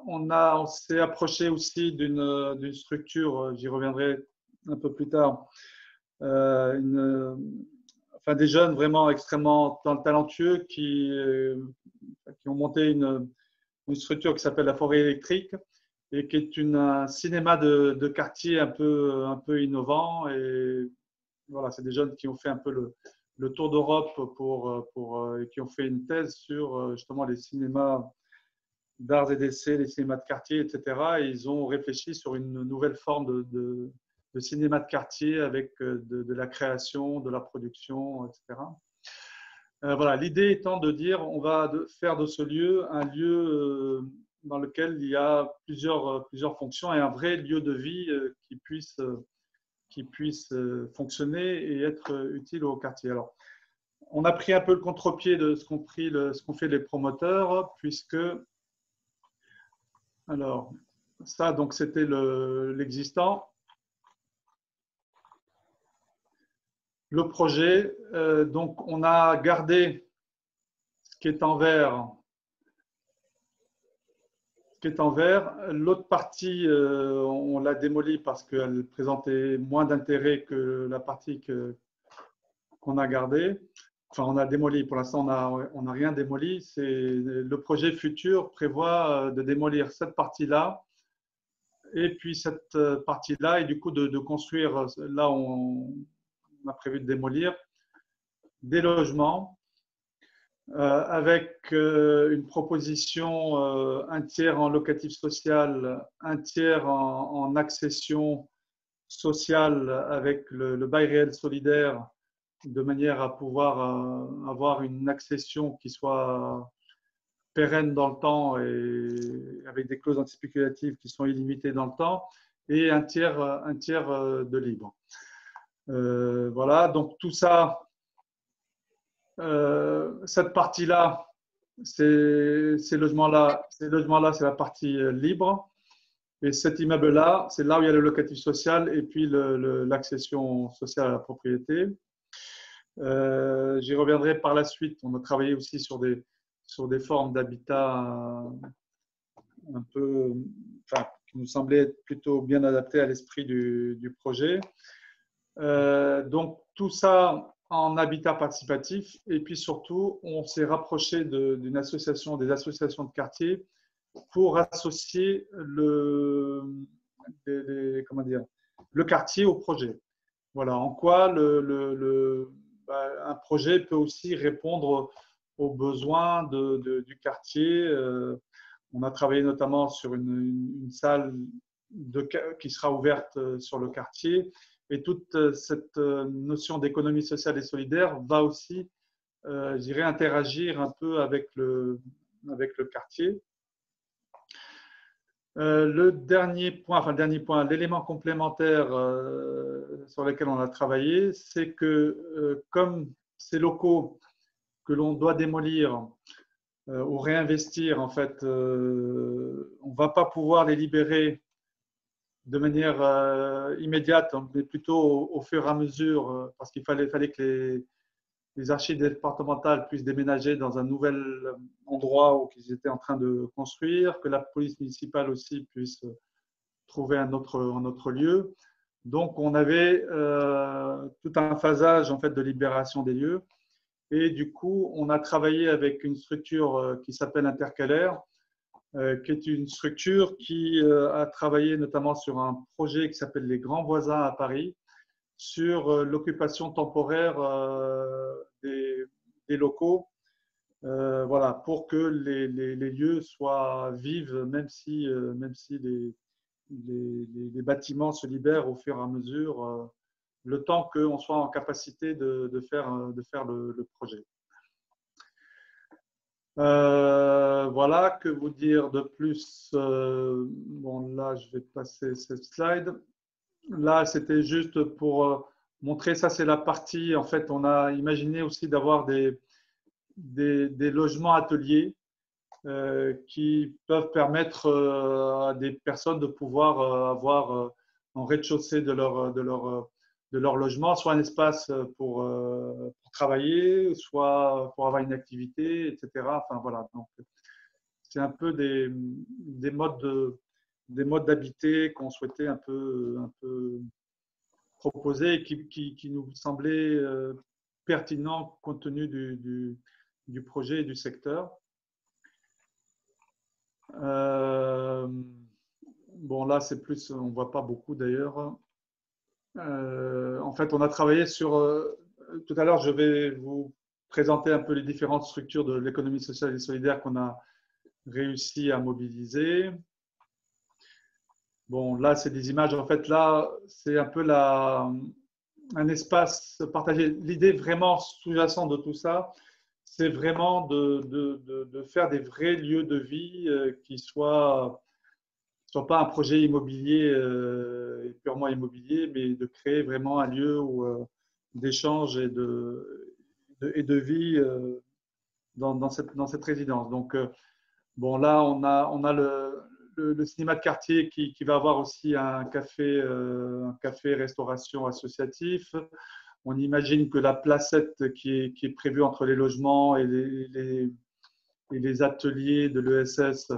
on s'est approché aussi d'une structure, j'y reviendrai un peu plus tard, enfin des jeunes vraiment extrêmement talentueux qui ont monté une structure qui s'appelle la Forêt électrique et qui est un cinéma de quartier un peu innovant. Et voilà, c'est des jeunes qui ont fait un peu le tour d'Europe et qui ont fait une thèse sur justement les cinémas d'arts et d'essais, les cinémas de quartier, etc. Et ils ont réfléchi sur une nouvelle forme de cinéma de quartier avec de la création, de la production, etc. Voilà, l'idée étant de dire on va faire de ce lieu un lieu dans lequel il y a plusieurs fonctions et un vrai lieu de vie qui puisse fonctionner et être utile au quartier. Alors, on a pris un peu le contre-pied de ce qu'ont fait les promoteurs, puisque, alors, ça, donc, c'était l'existant. Le projet, donc, on a gardé ce qui est en vert. L'autre partie, on l'a démolie parce qu'elle présentait moins d'intérêt que la partie qu'on a gardée. Enfin, on a démoli. Pour l'instant, on n'a rien démoli. Le projet futur prévoit de démolir cette partie-là et puis cette partie-là et du coup de construire, là on a prévu de démolir des logements avec une proposition un tiers en locatif social, un tiers en accession sociale avec le bail réel solidaire, de manière à pouvoir avoir une accession qui soit pérenne dans le temps et avec des clauses antispéculatives qui sont illimitées dans le temps, et un tiers de libre. Voilà, donc tout ça, cette partie-là, ces logements-là, c'est la partie libre. Et cet immeuble-là, c'est là où il y a le locatif social et puis l'accession sociale à la propriété. J'y reviendrai par la suite. On a travaillé aussi sur des formes d'habitat un peu, enfin, qui nous semblaient être plutôt bien adaptées à l'esprit du projet. Donc, tout ça en habitat participatif. Et puis surtout, on s'est rapproché des associations de quartier pour associer comment dire, le quartier au projet. Voilà, en quoi un projet peut aussi répondre aux besoins du quartier. On a travaillé notamment sur une salle qui sera ouverte sur le quartier. Et toute cette notion d'économie sociale et solidaire va aussi, je dirais, interagir un peu avec le quartier. Le dernier point, l'élément complémentaire sur lequel on a travaillé, c'est que comme ces locaux que l'on doit démolir ou réinvestir, en fait, on ne va pas pouvoir les libérer de manière immédiate, mais plutôt au fur et à mesure, parce qu'il fallait que les archives départementales puissent déménager dans un nouvel endroit où ils étaient en train de construire, que la police municipale aussi puisse trouver un autre lieu. Donc, on avait tout un phasage en fait, de libération des lieux. Et du coup, on a travaillé avec une structure qui s'appelle Intercalaire, qui est une structure qui a travaillé notamment sur un projet qui s'appelle Les Grands Voisins à Paris, sur l'occupation temporaire des locaux, voilà, pour que les lieux soient vifs, même si les bâtiments se libèrent au fur et à mesure, le temps qu'on soit en capacité de faire le projet. Voilà, que vous dire de plus? Bon, là, je vais passer cette slide. Là, c'était juste pour montrer, ça c'est la partie, en fait, on a imaginé aussi d'avoir des logements ateliers qui peuvent permettre à des personnes de pouvoir avoir en rez-de-chaussée de leur logement, soit un espace pour travailler, soit pour avoir une activité, etc. Enfin, voilà. Donc, c'est un peu des modes d'habiter qu'on souhaitait un peu proposer et qui nous semblaient pertinents compte tenu du projet et du secteur. Bon, là, c'est plus, on ne voit pas beaucoup d'ailleurs. En fait, on a travaillé sur. Tout à l'heure, je vais vous présenter un peu les différentes structures de l'économie sociale et solidaire qu'on a réussi à mobiliser. Bon, là, c'est des images. En fait, là, c'est un peu un espace partagé. L'idée vraiment sous-jacente de tout ça, c'est vraiment de faire des vrais lieux de vie qui soient pas un projet immobilier purement immobilier, mais de créer vraiment un lieu d'échange et de vie dans cette résidence. Donc, bon, là, on a le cinéma de quartier qui va avoir aussi un café-restauration associatif. On imagine que la placette qui est prévue entre les logements et les ateliers de l'ESS,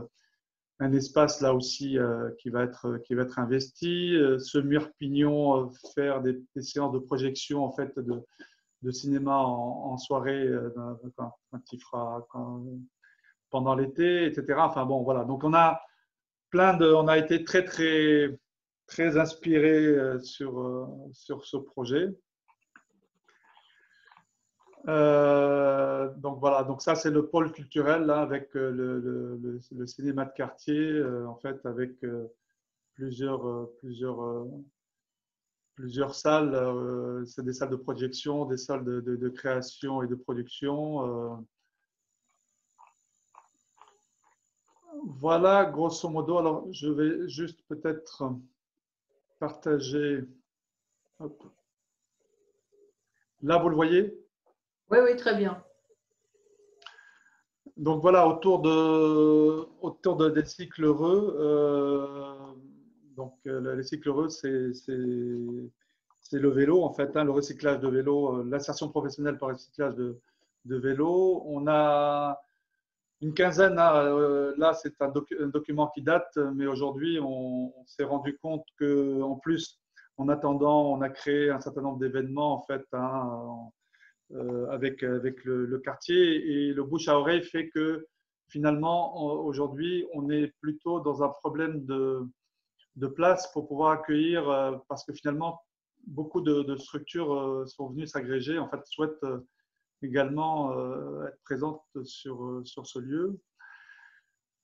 un espace là aussi qui va être investi. Ce mur pignon, faire des séances de projection en fait de cinéma en soirée quand il fera pendant l'été, etc. Enfin bon, voilà. Donc on a on a été très inspiré sur ce projet. Donc voilà, donc ça c'est le pôle culturel là, avec le cinéma de quartier, en fait avec plusieurs salles. C'est des salles de projection, des salles de création et de production. Voilà, grosso modo. Alors, je vais juste peut-être partager. Hop. Là, vous le voyez? Oui, oui, très bien. Donc voilà, autour des cycles heureux. Les cycles heureux, c'est le vélo, en fait, hein, le recyclage de vélo, l'insertion professionnelle par recyclage de vélo. On a une quinzaine, là c'est un document qui date, mais aujourd'hui on s'est rendu compte qu'en plus, en attendant, on a créé un certain nombre d'événements en fait, hein, avec le quartier, et le bouche à oreille fait que finalement aujourd'hui on est plutôt dans un problème de place pour pouvoir accueillir, parce que finalement beaucoup de structures sont venues s'agréger, en fait souhaitent également être présentes sur ce lieu.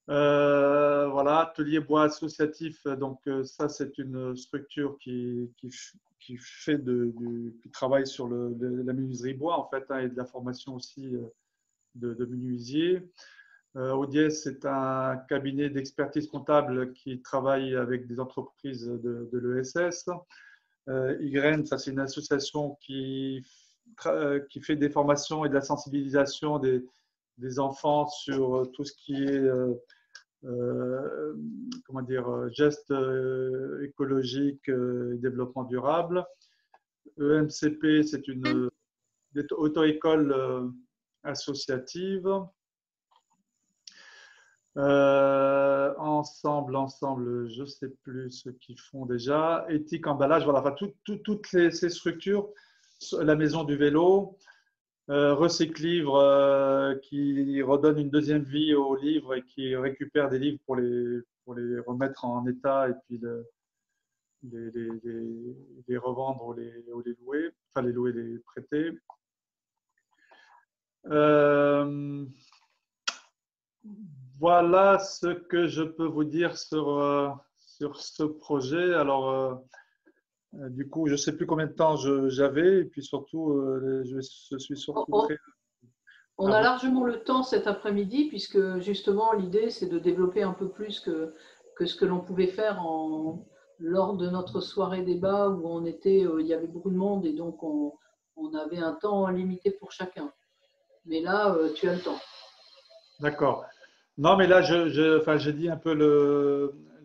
Voilà, atelier bois associatif. Donc ça, c'est une structure qui travaille sur la menuiserie bois en fait, hein, et de la formation aussi de menuisiers. Audiès, c'est un cabinet d'expertise comptable qui travaille avec des entreprises de l'ESS. YGREN, ça c'est une association qui fait des formations et de la sensibilisation des enfants sur tout ce qui est comment dire, gestes écologiques et développement durable. EMCP, c'est une auto-école associative. Ensemble, je ne sais plus ce qu'ils font déjà. Éthique, emballage, voilà, enfin, toutes ces structures, la maison du vélo, Recyclivre qui redonne une deuxième vie aux livres et qui récupère des livres pour les remettre en état et puis les revendre ou les louer, enfin les louer, les prêter. Voilà ce que je peux vous dire sur ce projet. Alors, du coup, je ne sais plus combien de temps j'avais, et puis surtout, je suis surtout prêt. On a largement le temps cet après-midi, puisque justement l'idée c'est de développer un peu plus que ce que l'on pouvait faire lors de notre soirée débat où il y avait beaucoup de monde et donc on avait un temps limité pour chacun. Mais là, tu as le temps. D'accord. Non, mais là, enfin, j'ai dit un peu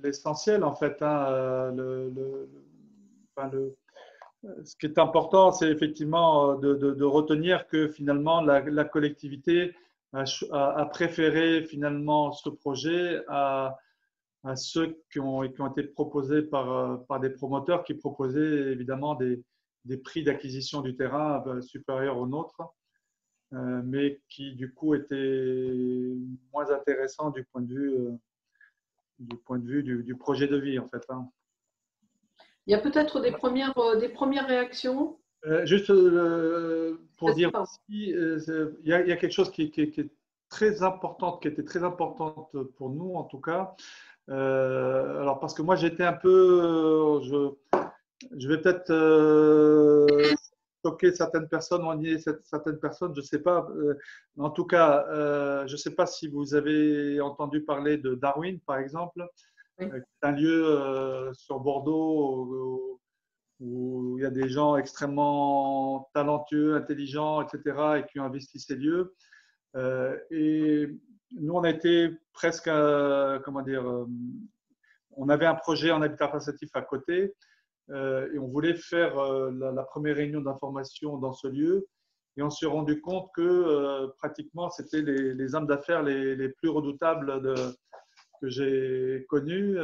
l'essentiel, en fait, hein, enfin, ce qui est important, c'est effectivement de retenir que finalement, la collectivité a préféré finalement ce projet à ceux qui ont été proposés par des promoteurs qui proposaient évidemment des prix d'acquisition du terrain supérieurs aux nôtres, mais qui du coup étaient moins intéressants du point de vue du projet de vie en fait. Hein. Il y a peut-être des premières réactions. Juste pour dire aussi, il y a quelque chose qui est très importante, qui était très importante pour nous en tout cas. Alors parce que moi j'étais un peu, je vais peut-être choquer certaines personnes, ennuyer certaines personnes, je ne sais pas. En tout cas, je ne sais pas si vous avez entendu parler de Darwin par exemple, Oui. qui est un lieu sur Bordeaux où il y a des gens extrêmement talentueux, intelligents, etc., et qui ont investi ces lieux. Et nous, on a été presque, comment dire, on avait un projet en habitat participatif à côté et on voulait faire la première réunion d'information dans ce lieu. Et on s'est rendu compte que pratiquement, c'était les hommes d'affaires les plus redoutables que j'ai connus.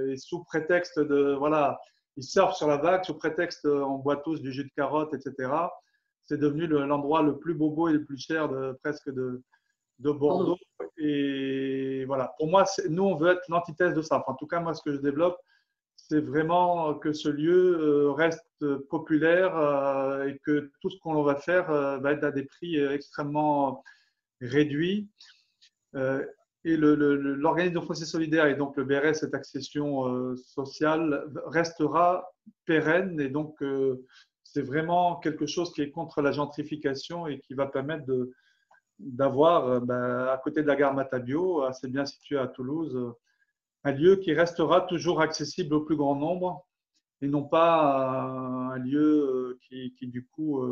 Et sous prétexte de, voilà, ils surfent sur la vague, sous prétexte on boit tous du jus de carotte, etc. C'est devenu l'endroit le plus bobo et le plus cher presque de Bordeaux. Et voilà, pour moi, nous, on veut être l'antithèse de ça. Enfin, en tout cas, moi, ce que je développe, c'est vraiment que ce lieu reste populaire et que tout ce qu'on va faire va être à des prix extrêmement réduits. Et l'organisme de foncier solidaire et donc le BRS, cette accession sociale, restera pérenne. Et donc, c'est vraiment quelque chose qui est contre la gentrification et qui va permettre d'avoir, à côté de la gare Matabio, assez bien située à Toulouse, un lieu qui restera toujours accessible au plus grand nombre et non pas un lieu qui du coup,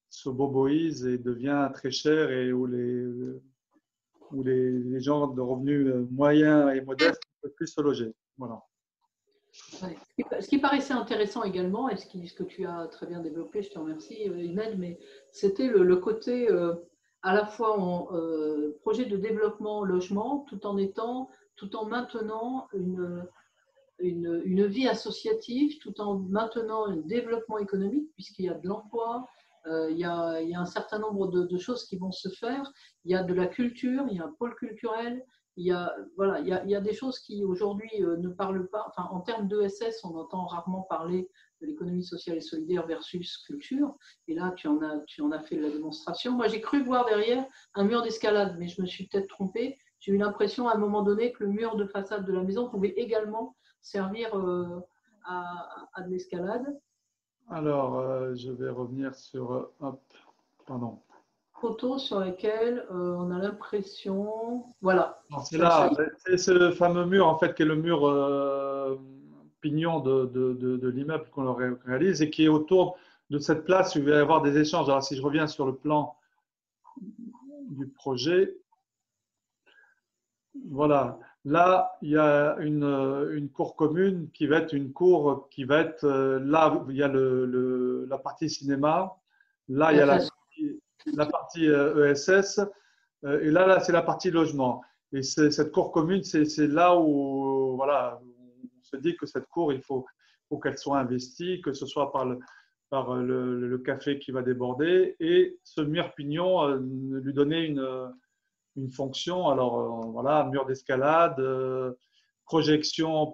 se boboise et devient très cher et où les gens de revenus moyens et modestes ne peuvent plus se loger. Voilà. Ouais. Ce qui paraissait intéressant également, et ce que tu as très bien développé, je te remercie, Imed, mais c'était le côté à la fois projet de développement logement, tout en maintenant une vie associative, tout en maintenant un développement économique, puisqu'il y a de l'emploi, il y a un certain nombre de choses qui vont se faire. Il y a de la culture, il y a un pôle culturel, voilà, il y a des choses qui aujourd'hui ne parlent pas. Enfin, en termes d'ESS, on entend rarement parler de l'économie sociale et solidaire versus culture. Et là, tu en as fait la démonstration. Moi, j'ai cru voir derrière un mur d'escalade, mais je me suis peut-être trompée. J'ai eu l'impression à un moment donné que le mur de façade de la maison pouvait également servir à de l'escalade. Alors, je vais revenir sur… hop, pardon. Photos sur lesquelles on a l'impression… Voilà. C'est là, c'est ce fameux mur en fait qui est le mur pignon de l'immeuble qu'on réalise et qui est autour de cette place où il va y avoir des échanges. Alors si je reviens sur le plan du projet, voilà. Là, il y a une cour commune qui va être une cour qui va être là, il y a la partie cinéma, là, il y a la partie ESS, et là c'est la partie logement. Et cette cour commune, c'est là où voilà, on se dit que cette cour, il faut qu'elle soit investie, que ce soit par le café qui va déborder, et ce mur pignon, lui donner une fonction. Alors voilà, mur d'escalade, projection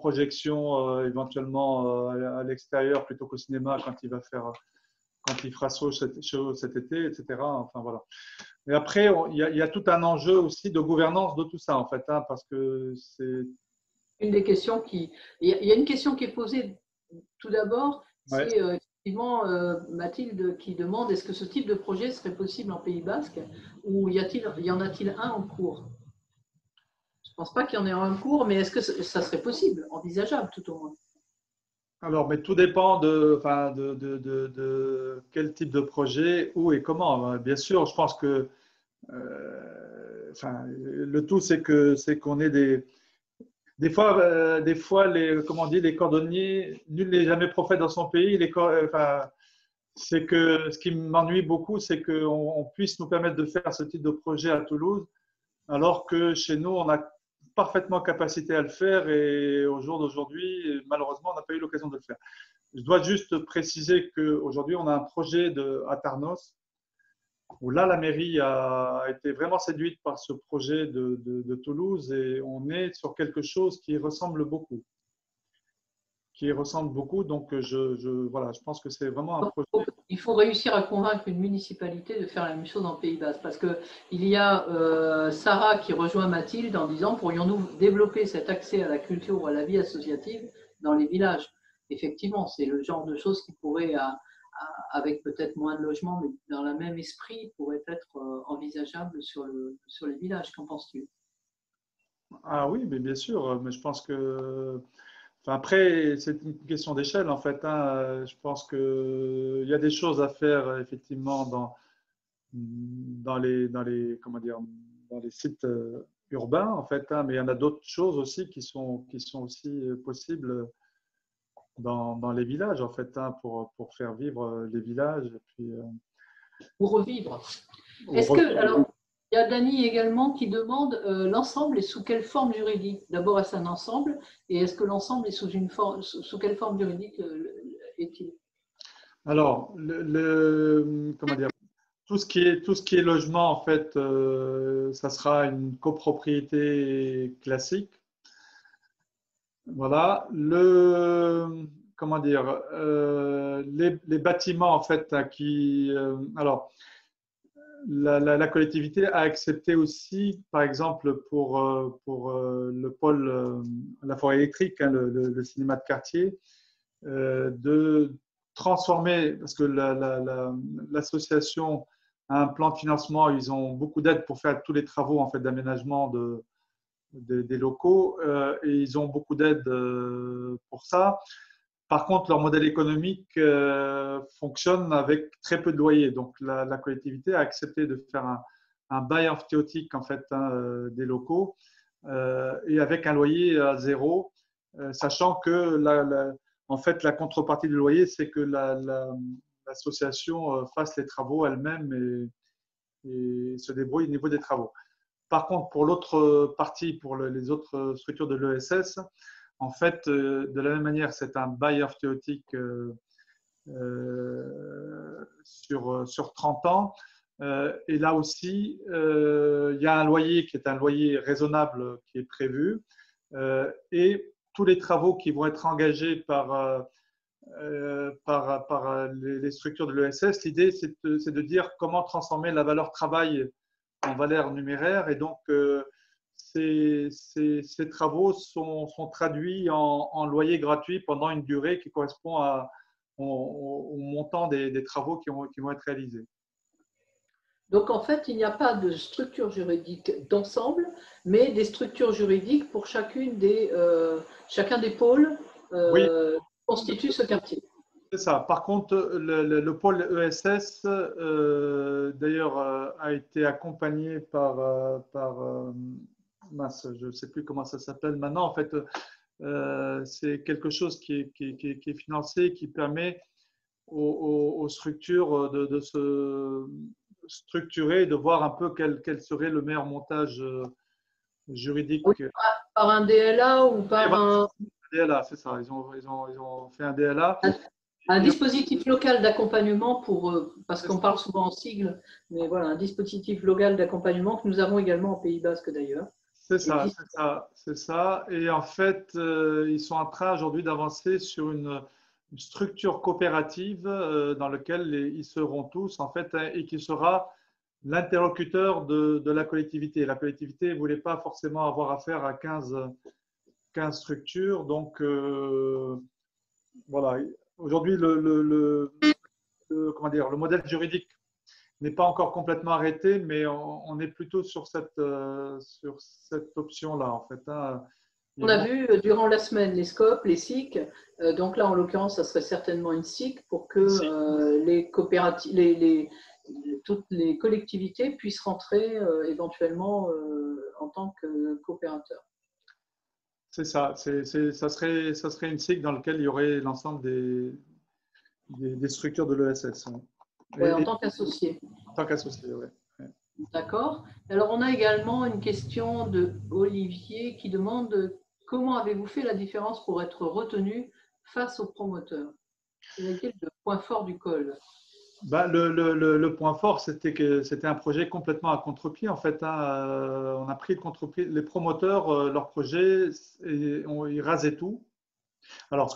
éventuellement à l'extérieur plutôt qu'au cinéma quand il fera chaud cet été, etc. Enfin voilà. Et après, il y a tout un enjeu aussi de gouvernance de tout ça en fait, hein, parce que c'est une des questions il y a une question qui est posée tout d'abord, ouais. c'est effectivement Mathilde qui demande est-ce que ce type de projet serait possible en Pays Basque ou y en a-t-il un en cours? Je ne pense pas qu'il y en ait un en cours, mais est-ce que ça serait possible, envisageable tout au moins? Alors, mais tout dépend enfin, de quel type de projet, où et comment. Bien sûr, je pense que enfin, le tout, c'est qu'on ait des fois comment on dit, les cordonniers, nul n'est jamais prophète dans son pays. Enfin, c'est que ce qui m'ennuie beaucoup, c'est qu'on puisse nous permettre de faire ce type de projet à Toulouse, alors que chez nous, on a parfaitement capacité à le faire et au jour d'aujourd'hui, malheureusement, on n'a pas eu l'occasion de le faire. Je dois juste préciser qu'aujourd'hui, on a un projet à Tarnos, où là, la mairie a été vraiment séduite par ce projet de Toulouse et on est sur quelque chose qui ressemble beaucoup. Donc, voilà, je pense que c'est vraiment un projet. Il faut réussir à convaincre une municipalité de faire la même chose en Pays Basque, parce qu'il y a Sarah qui rejoint Mathilde en disant pourrions-nous développer cet accès à la culture ou à la vie associative dans les villages. Effectivement, c'est le genre de choses qui pourrait, avec peut-être moins de logements, mais dans le même esprit, pourrait être envisageable sur les villages. Qu'en penses-tu? Ah oui, mais bien sûr, mais je pense que… Enfin, après, c'est une question d'échelle en fait, hein. Je pense qu'il y a des choses à faire effectivement comment dire, dans les sites urbains en fait, hein, mais il y en a d'autres choses aussi qui sont aussi possibles dans les villages en fait, hein, pour faire vivre les villages et puis Pour revivre. au retour. Alors, il y a Dany également qui demande l'ensemble est sous quelle forme juridique? D'abord, est-ce un ensemble? Et est-ce que l'ensemble est sous quelle forme juridique est-il? Alors, comment dire, tout ce qui est logement, en fait, ça sera une copropriété classique. Voilà. Comment dire, les bâtiments, en fait, alors, la collectivité a accepté aussi, par exemple, pour le pôle, la forêt électrique, hein, le cinéma de quartier, de transformer, parce que l'association a un plan de financement, ils ont beaucoup d'aide pour faire tous les travaux en fait, d'aménagement des locaux et ils ont beaucoup d'aide pour ça. Par contre, leur modèle économique fonctionne avec très peu de loyers. Donc, la collectivité a accepté de faire un bail emphytéotique en fait, hein, des locaux et avec un loyer à zéro, sachant que en fait, la contrepartie du loyer, c'est que l'association fasse les travaux elle-même et se débrouille au niveau des travaux. Par contre, pour l'autre partie, pour les autres structures de l'ESS, en fait, de la même manière, c'est un bail emphytéotique sur 30 ans. Et là aussi, il y a un loyer qui est un loyer raisonnable qui est prévu. Et tous les travaux qui vont être engagés par les structures de l'ESS, l'idée, c'est de dire comment transformer la valeur travail en valeur numéraire. Et donc, ces travaux sont traduits en loyer gratuit pendant une durée qui correspond au montant des travaux qui vont être réalisés. Donc, en fait, il n'y a pas de structure juridique d'ensemble, mais des structures juridiques pour chacun des pôles Oui, qui constituent ce quartier. c'est ça. Par contre, le pôle ESS, d'ailleurs, a été accompagné mince, je ne sais plus comment ça s'appelle maintenant. En fait, c'est quelque chose qui est financé, qui permet aux structures de se structurer, de voir un peu quel serait le meilleur montage juridique. Oui, par un DLA ou par un DLA, c'est ça. Ils ont fait un DLA. dispositif local d'accompagnement parce qu'on parle souvent en sigle, mais voilà, un dispositif local d'accompagnement que nous avons également au Pays Basque d'ailleurs. C'est ça, c'est ça, c'est ça. Et en fait, ils sont en train aujourd'hui d'avancer sur une structure coopérative dans laquelle ils seront tous en fait et qui sera l'interlocuteur de la collectivité. La collectivité ne voulait pas forcément avoir affaire à 15 structures. Donc, voilà. Aujourd'hui, comment dire, le modèle juridique n'est pas encore complètement arrêté, mais on est plutôt sur cette option-là, en fait, hein. On a vu durant la semaine les SCOP, les SIC. Donc là, en l'occurrence, ça serait certainement une SIC pour que les coopératives, toutes les collectivités puissent rentrer éventuellement en tant que coopérateurs. C'est ça. Ça serait une SIC dans laquelle il y aurait l'ensemble des structures de l'ESS. Ouais, en tant qu'associé. En tant qu'associé, oui. D'accord. Alors, on a également une question de Olivier qui demande comment avez-vous fait la différence pour être retenu face aux promoteurs? Quel était le point fort du col? Le point fort, c'était que c'était un projet complètement à contre-pied. En fait, on a pris le contre-pied. Les promoteurs, leur projet, ils rasaient tout. Alors,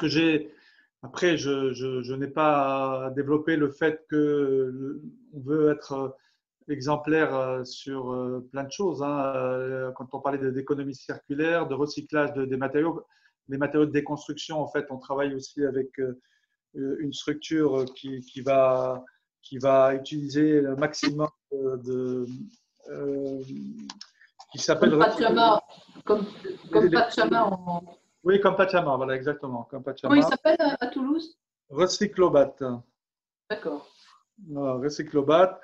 après, je n'ai pas développé le fait que on veut être exemplaire sur plein de choses. Quand on parlait d'économie circulaire, de recyclage des matériaux de déconstruction, en fait, on travaille aussi avec une structure qui va utiliser le maximum euh, qui s'appelle Comme Pachama, comme Pachama oui, comme Pachama, voilà, exactement. Comme Comment il Pachama. s'appelle à Toulouse? Recyclobat. D'accord. Recyclobat.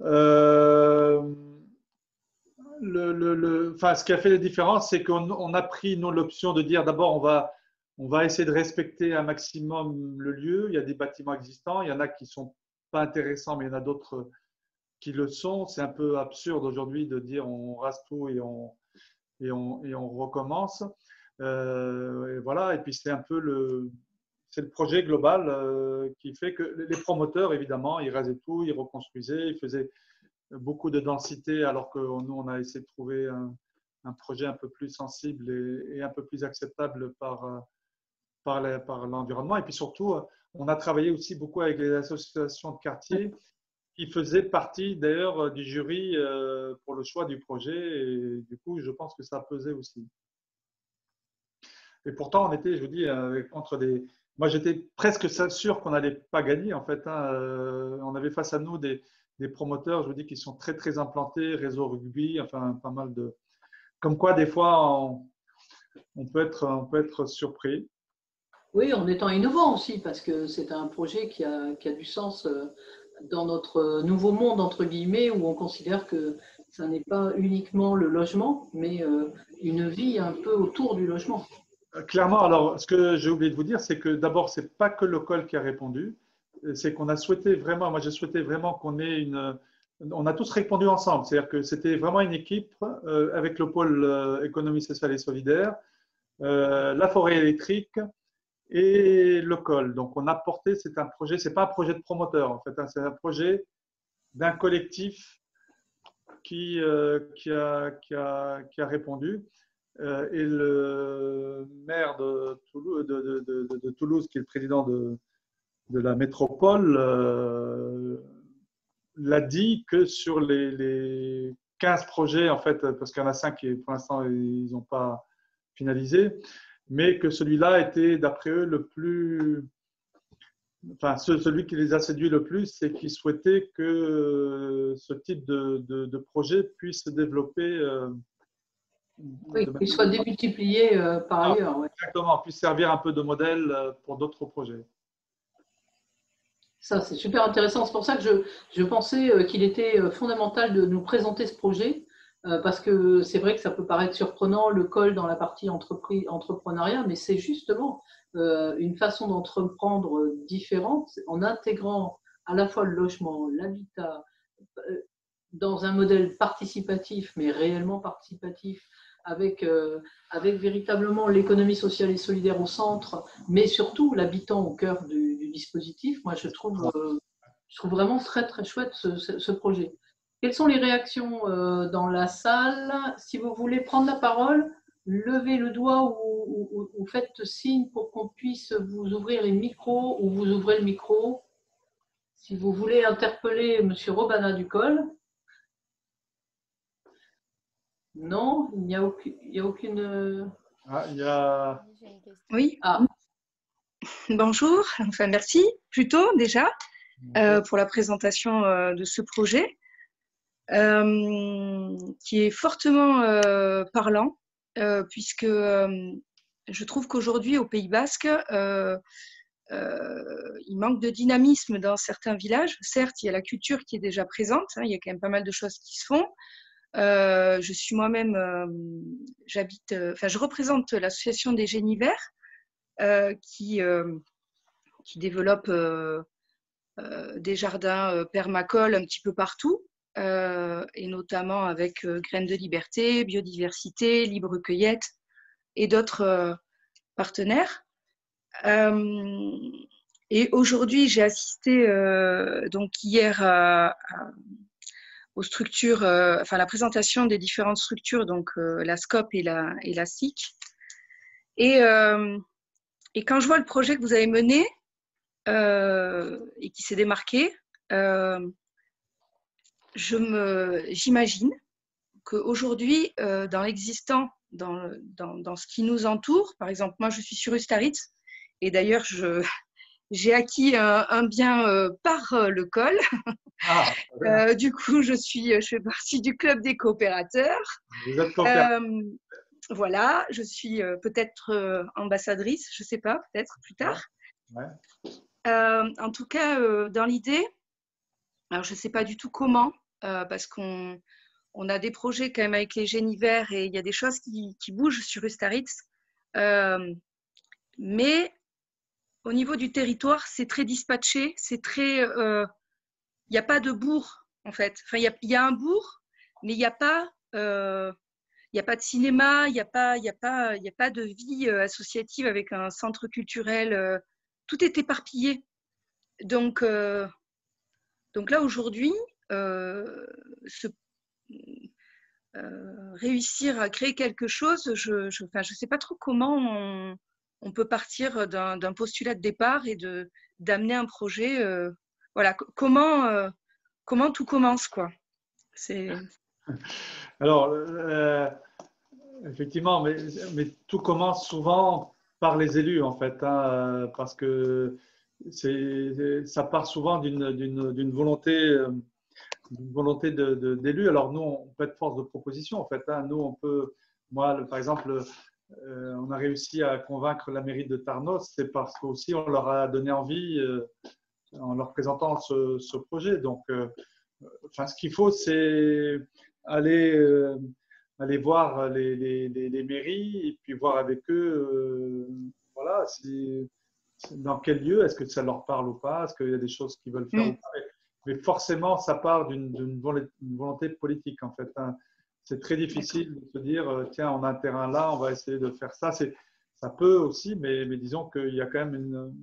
Enfin, ce qui a fait la différence, c'est qu'on a pris nous l'option de dire d'abord on va essayer de respecter un maximum le lieu. Il y a des bâtiments existants, il y en a qui sont pas intéressants, mais il y en a d'autres qui le sont. C'est un peu absurde aujourd'hui de dire on rase tout et on recommence. Et voilà. Et puis c'est un peu c'est le projet global qui fait que les promoteurs, évidemment, ils rasaient tout, ils reconstruisaient, ils faisaient beaucoup de densité, alors que nous, on a essayé de trouver un projet un peu plus sensible et un peu plus acceptable par l'environnement. Et puis surtout, on a travaillé aussi beaucoup avec les associations de quartier qui faisaient partie d'ailleurs du jury pour le choix du projet. Et du coup, je pense que ça pesait aussi. Et pourtant, on était, je vous dis, contre des. Moi, j'étais presque sûr qu'on n'allait pas gagner, en fait. On avait face à nous des promoteurs, je vous dis, qui sont très, très implantés, réseau rugby, enfin, pas mal de. Comme quoi, des fois, on peut être surpris. Oui, en étant innovant aussi, parce que c'est un projet qui a du sens dans notre nouveau monde, entre guillemets, où on considère que ça n'est pas uniquement le logement, mais une vie un peu autour du logement. Clairement, alors, ce que j'ai oublié de vous dire, c'est que d'abord, ce n'est pas que le col qui a répondu, c'est qu'on a souhaité vraiment, moi j'ai souhaité vraiment qu'on ait on a tous répondu ensemble, c'est-à-dire que c'était vraiment une équipe avec le pôle économie sociale et solidaire, la forêt électrique et le col. Donc on a porté, c'est un projet, c'est pas un projet de promoteur en fait, c'est un projet d'un collectif qui a répondu. Et le maire de Toulouse, qui est le président de la métropole, l'a dit que sur les 15 projets, en fait, parce qu'il y en a 5 qui, pour l'instant, ils n'ont pas finalisé, mais que celui-là était, d'après eux, le plus. Enfin, celui qui les a séduits le plus, c'est qu'ils souhaitaient que ce type de projet puisse se développer. Oui, qu'il soit démultiplié par ailleurs. Ouais. Exactement, puisse servir un peu de modèle pour d'autres projets. Ça, c'est super intéressant. C'est pour ça que je pensais qu'il était fondamental de nous présenter ce projet, parce que c'est vrai que ça peut paraître surprenant, le col dans la partie entrepreneuriat, mais c'est justement une façon d'entreprendre différente en intégrant à la fois le logement, l'habitat, dans un modèle participatif, mais réellement participatif, avec véritablement l'économie sociale et solidaire au centre, mais surtout l'habitant au cœur du dispositif. Moi, je trouve vraiment très, très chouette ce projet. Quelles sont les réactions dans la salle? Si vous voulez prendre la parole, levez le doigt ou faites signe pour qu'on puisse vous ouvrir les micros ou vous ouvrez le micro. Si vous voulez interpeller M. Robana Ducol. Non, il n'y a aucune. Ah, il y a. Oui. Ah. Bonjour, enfin merci plutôt déjà pour la présentation de ce projet qui est fortement parlant puisque je trouve qu'aujourd'hui au Pays Basque il manque de dynamisme dans certains villages. Certes, il y a la culture qui est déjà présente, il y a quand même pas mal de choses qui se font. Je suis moi-même, je représente l'association des Génies Verts qui qui développe des jardins permacoles un petit peu partout, et notamment avec Graines de Liberté, Biodiversité, Libre Cueillette et d'autres partenaires. Et aujourd'hui, j'ai assisté donc hier aux structures, enfin la présentation des différentes structures, donc la SCOP et la SIC. Et quand je vois le projet que vous avez mené et qui s'est démarqué, j'imagine qu'aujourd'hui, dans l'existant, dans ce qui nous entoure, par exemple, moi je suis sur Ustaritz, et d'ailleurs j'ai acquis un bien par le col. Du coup, je fais partie du club des coopérateurs. Vous êtes coopérateur. Voilà, je suis peut-être ambassadrice, je ne sais pas, peut-être plus tard. Ouais. En tout cas, dans l'idée, alors je ne sais pas du tout comment, parce qu'on a des projets quand même avec les Génivers et il y a des choses qui bougent sur Ustaritz. Mais au niveau du territoire, c'est très dispatché, c'est très… il n'y a pas de bourg, en fait. Enfin, il y a un bourg, mais il n'y a pas… il n'y a pas de cinéma, il n'y a pas de vie associative avec un centre culturel. Tout est éparpillé. Donc là, aujourd'hui, réussir à créer quelque chose, je sais pas trop comment on peut partir d'un postulat de départ et d'amener un projet. Voilà, comment tout commence, quoi. Alors, effectivement, mais tout commence souvent par les élus, en fait, hein, parce que ça part souvent d'une volonté d'élus. Alors, nous, on peut être force de proposition, en fait. Hein. Nous, on peut, moi, par exemple, on a réussi à convaincre la mairie de Tarnos, c'est parce qu'aussi on leur a donné envie en leur présentant ce projet. Donc, enfin, ce qu'il faut, c'est aller voir les mairies et puis voir avec eux, voilà, dans quel lieu, est-ce que ça leur parle ou pas, est-ce qu'il y a des choses qu'ils veulent faire ou pas. Mais forcément, ça part d'une volonté politique, en fait. Hein. C'est très difficile de se dire, tiens, on a un terrain là, on va essayer de faire ça. Ça peut aussi, mais disons qu'il y a quand même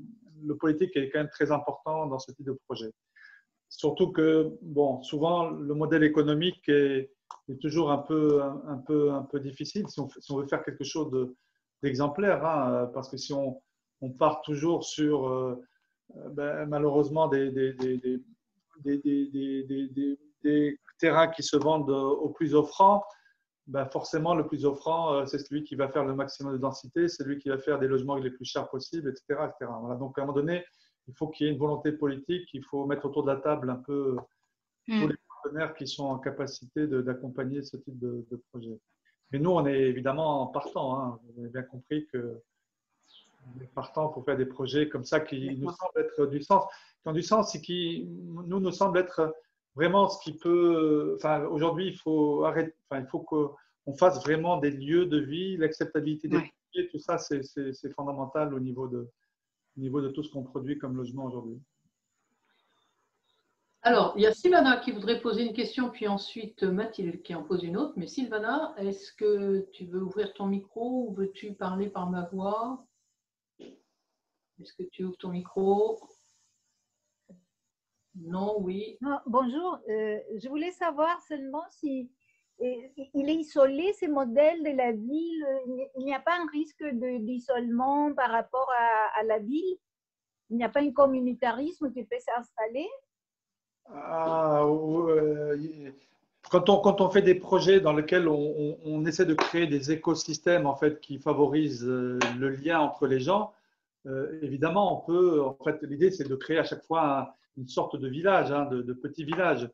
le politique est quand même très important dans ce type de projet. Surtout que, bon, souvent, le modèle économique est toujours un peu difficile si on veut faire quelque chose d'exemplaire. Hein, parce que si on part toujours sur, malheureusement, des terrains qui se vendent au plus offrant, forcément, le plus offrant, c'est celui qui va faire le maximum de densité, c'est celui qui va faire des logements les plus chers possibles, etc. etc. Voilà. Donc, à un moment donné, il faut qu'il y ait une volonté politique, il faut mettre autour de la table un peu tous les partenaires qui sont en capacité d'accompagner ce type de projet. Mais nous, on est évidemment partants. Hein. Vous avez bien compris qu'on est partants pour faire des projets comme ça qui nous semblent être du sens, qui ont du sens et qui nous semblent être vraiment ce qui peut… Enfin, aujourd'hui, il faut arrêter, enfin, il faut qu'on fasse vraiment des lieux de vie, l'acceptabilité des projets, tout ça, c'est fondamental au niveau de tout ce qu'on produit comme logement aujourd'hui. Alors, il y a Sylvana qui voudrait poser une question, puis ensuite Mathilde qui en pose une autre. Mais Sylvana, est-ce que tu veux ouvrir ton micro ou veux-tu parler par ma voix? Est-ce que tu ouvres ton micro? Non, oui. Bonjour, je voulais savoir seulement si il est isolé, ces modèles de la ville. Il n'y a pas un risque d'isolement par rapport à la ville? Il n'y a pas un communautarisme qui peut s'installer? Quand on fait des projets dans lesquels on essaie de créer des écosystèmes en fait, qui favorisent le lien entre les gens, évidemment, on peut. En fait, l'idée, c'est de créer à chaque fois une sorte de village, hein, de petit village.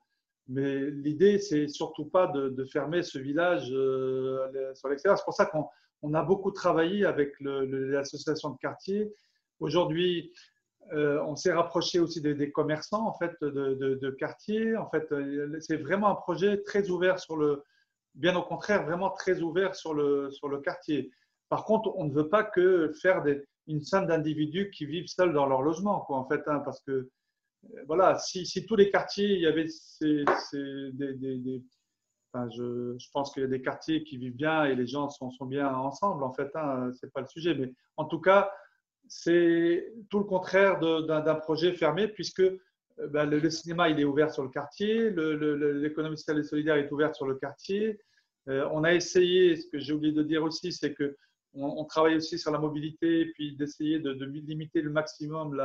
Mais l'idée, c'est surtout pas de fermer ce village sur l'extérieur. C'est pour ça qu'on a beaucoup travaillé avec l'association de quartier. Aujourd'hui, on s'est rapproché aussi des commerçants en fait, de quartier. En fait, c'est vraiment un projet très ouvert bien au contraire, vraiment très ouvert sur le quartier. Par contre, on ne veut pas que faire une somme d'individus qui vivent seuls dans leur logement, quoi, en fait, hein, parce que voilà, si tous les quartiers, il y avait enfin, je pense qu'il y a des quartiers qui vivent bien et les gens sont bien ensemble, en fait, hein, c'est pas le sujet. Mais en tout cas, c'est tout le contraire d'un projet fermé, puisque ben, le cinéma, il est ouvert sur le quartier, l'économie sociale et solidaire est ouverte sur le quartier. On a essayé, ce que j'ai oublié de dire aussi, c'est que on travaille aussi sur la mobilité, puis d'essayer de limiter le maximum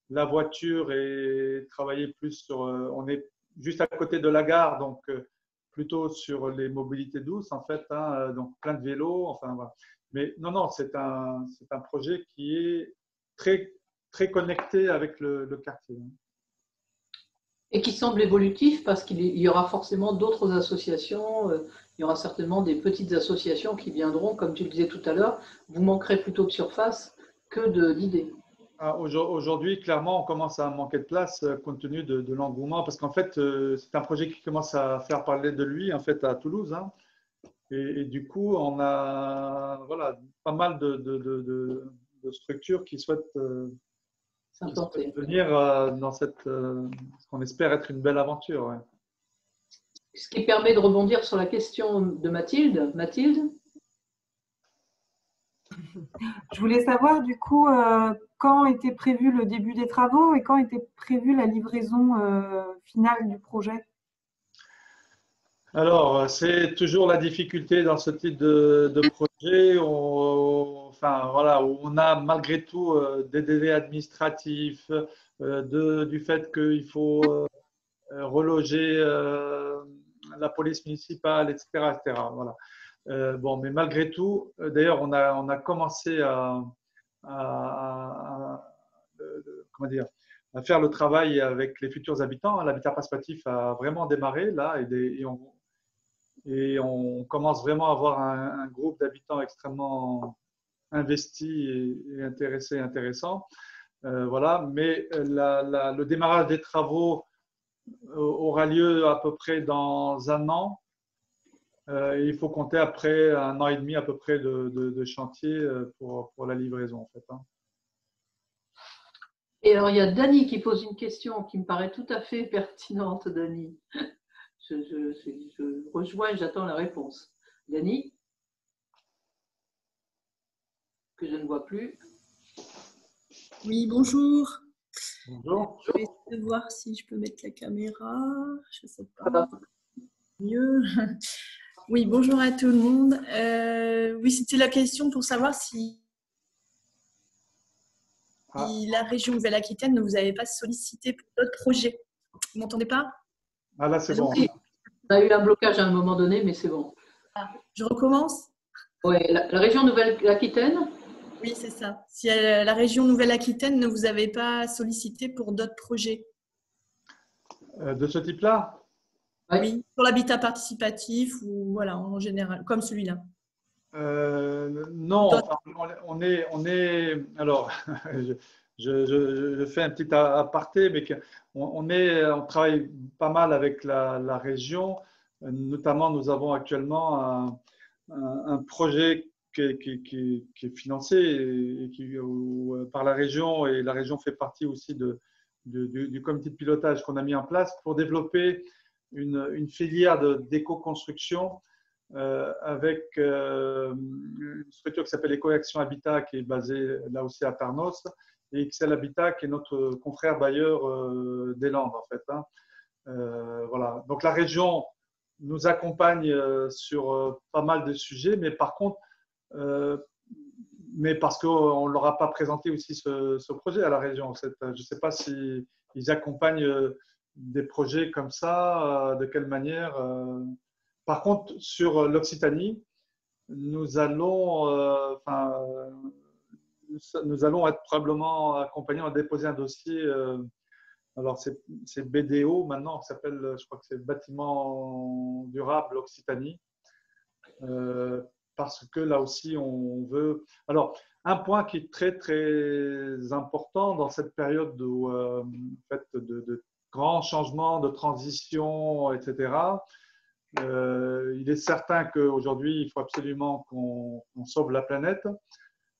la voiture et travailler plus sur. On est juste à côté de la gare, donc plutôt sur les mobilités douces, en fait, hein, donc plein de vélos, enfin voilà. Mais non, c'est un projet qui est très, très connecté avec le quartier. Et qui semble évolutif parce qu'il y aura forcément d'autres associations, il y aura certainement des petites associations qui viendront, comme tu le disais tout à l'heure, vous manquerez plutôt de surface que d'idées. Aujourd'hui, clairement, on commence à manquer de place compte tenu de l'engouement, parce qu'en fait, c'est un projet qui commence à faire parler de lui, en fait, à Toulouse, hein. Et du coup, on a voilà, pas mal de structures qui souhaitent venir dans ce qu'on espère être une belle aventure. Ouais. Ce qui permet de rebondir sur la question de Mathilde. Mathilde ? Je voulais savoir du coup quand était prévu le début des travaux et quand était prévue la livraison finale du projet. Alors, c'est toujours la difficulté dans ce type de projet. Enfin, voilà, où on a malgré tout des délais administratifs, du fait qu'il faut reloger la police municipale, etc., etc. Voilà. Bon, mais malgré tout, d'ailleurs, on a commencé comment dire, à faire le travail avec les futurs habitants. L'habitat participatif a vraiment démarré là et on commence vraiment à avoir un groupe d'habitants extrêmement investis et intéressés, intéressants. Voilà, mais le démarrage des travaux aura lieu à peu près dans un an. Il faut compter après un an et demi à peu près de chantier pour la livraison, en fait, hein. Et alors, il y a Dany qui pose une question qui me paraît tout à fait pertinente, Dany. Je rejoins et j'attends la réponse. Dany, que je ne vois plus. Oui, bonjour. Bonjour. Je vais essayer de voir si je peux mettre la caméra. Je ne sais pas. Mieux. Oui, bonjour à tout le monde. Oui, c'était la question pour savoir si la région Nouvelle-Aquitaine ne vous avait pas sollicité pour d'autres projets. Vous m'entendez pas? Ah là, c'est bon. On a eu un blocage à un moment donné, mais c'est bon. Je recommence? Oui, la région Nouvelle-Aquitaine? Oui, c'est ça. Si la région Nouvelle-Aquitaine ne vous avait pas sollicité pour d'autres projets. De ce type-là? Oui, pour l'habitat participatif ou voilà, en général, comme celui-là. Non, enfin, on est alors, je fais un petit aparté, mais on travaille pas mal avec la région. Notamment, nous avons actuellement un projet qui est financé par la région, et la région fait partie aussi du comité de pilotage qu'on a mis en place pour développer une filière d'éco-construction avec une structure qui s'appelle Éco-Action Habitat, qui est basée là aussi à Pernos, et Excel Habitat, qui est notre confrère bailleur des Landes, en fait, hein. Voilà. Donc la région nous accompagne sur pas mal de sujets, mais par contre, mais parce qu'on ne leur a pas présenté aussi ce projet à la région. Je ne sais pas s'ils accompagnent des projets comme ça, de quelle manière. Par contre, sur l'Occitanie, nous allons être probablement accompagnés. On a déposé un dossier. Alors, c'est BDO maintenant, ça s'appelle, je crois que c'est Bâtiment Durable Occitanie. Parce que là aussi, on veut. Alors, un point qui est très, très important dans cette période où, en fait, de grands changements, de transition, etc., il est certain qu'aujourd'hui, il faut absolument qu'on sauve la planète.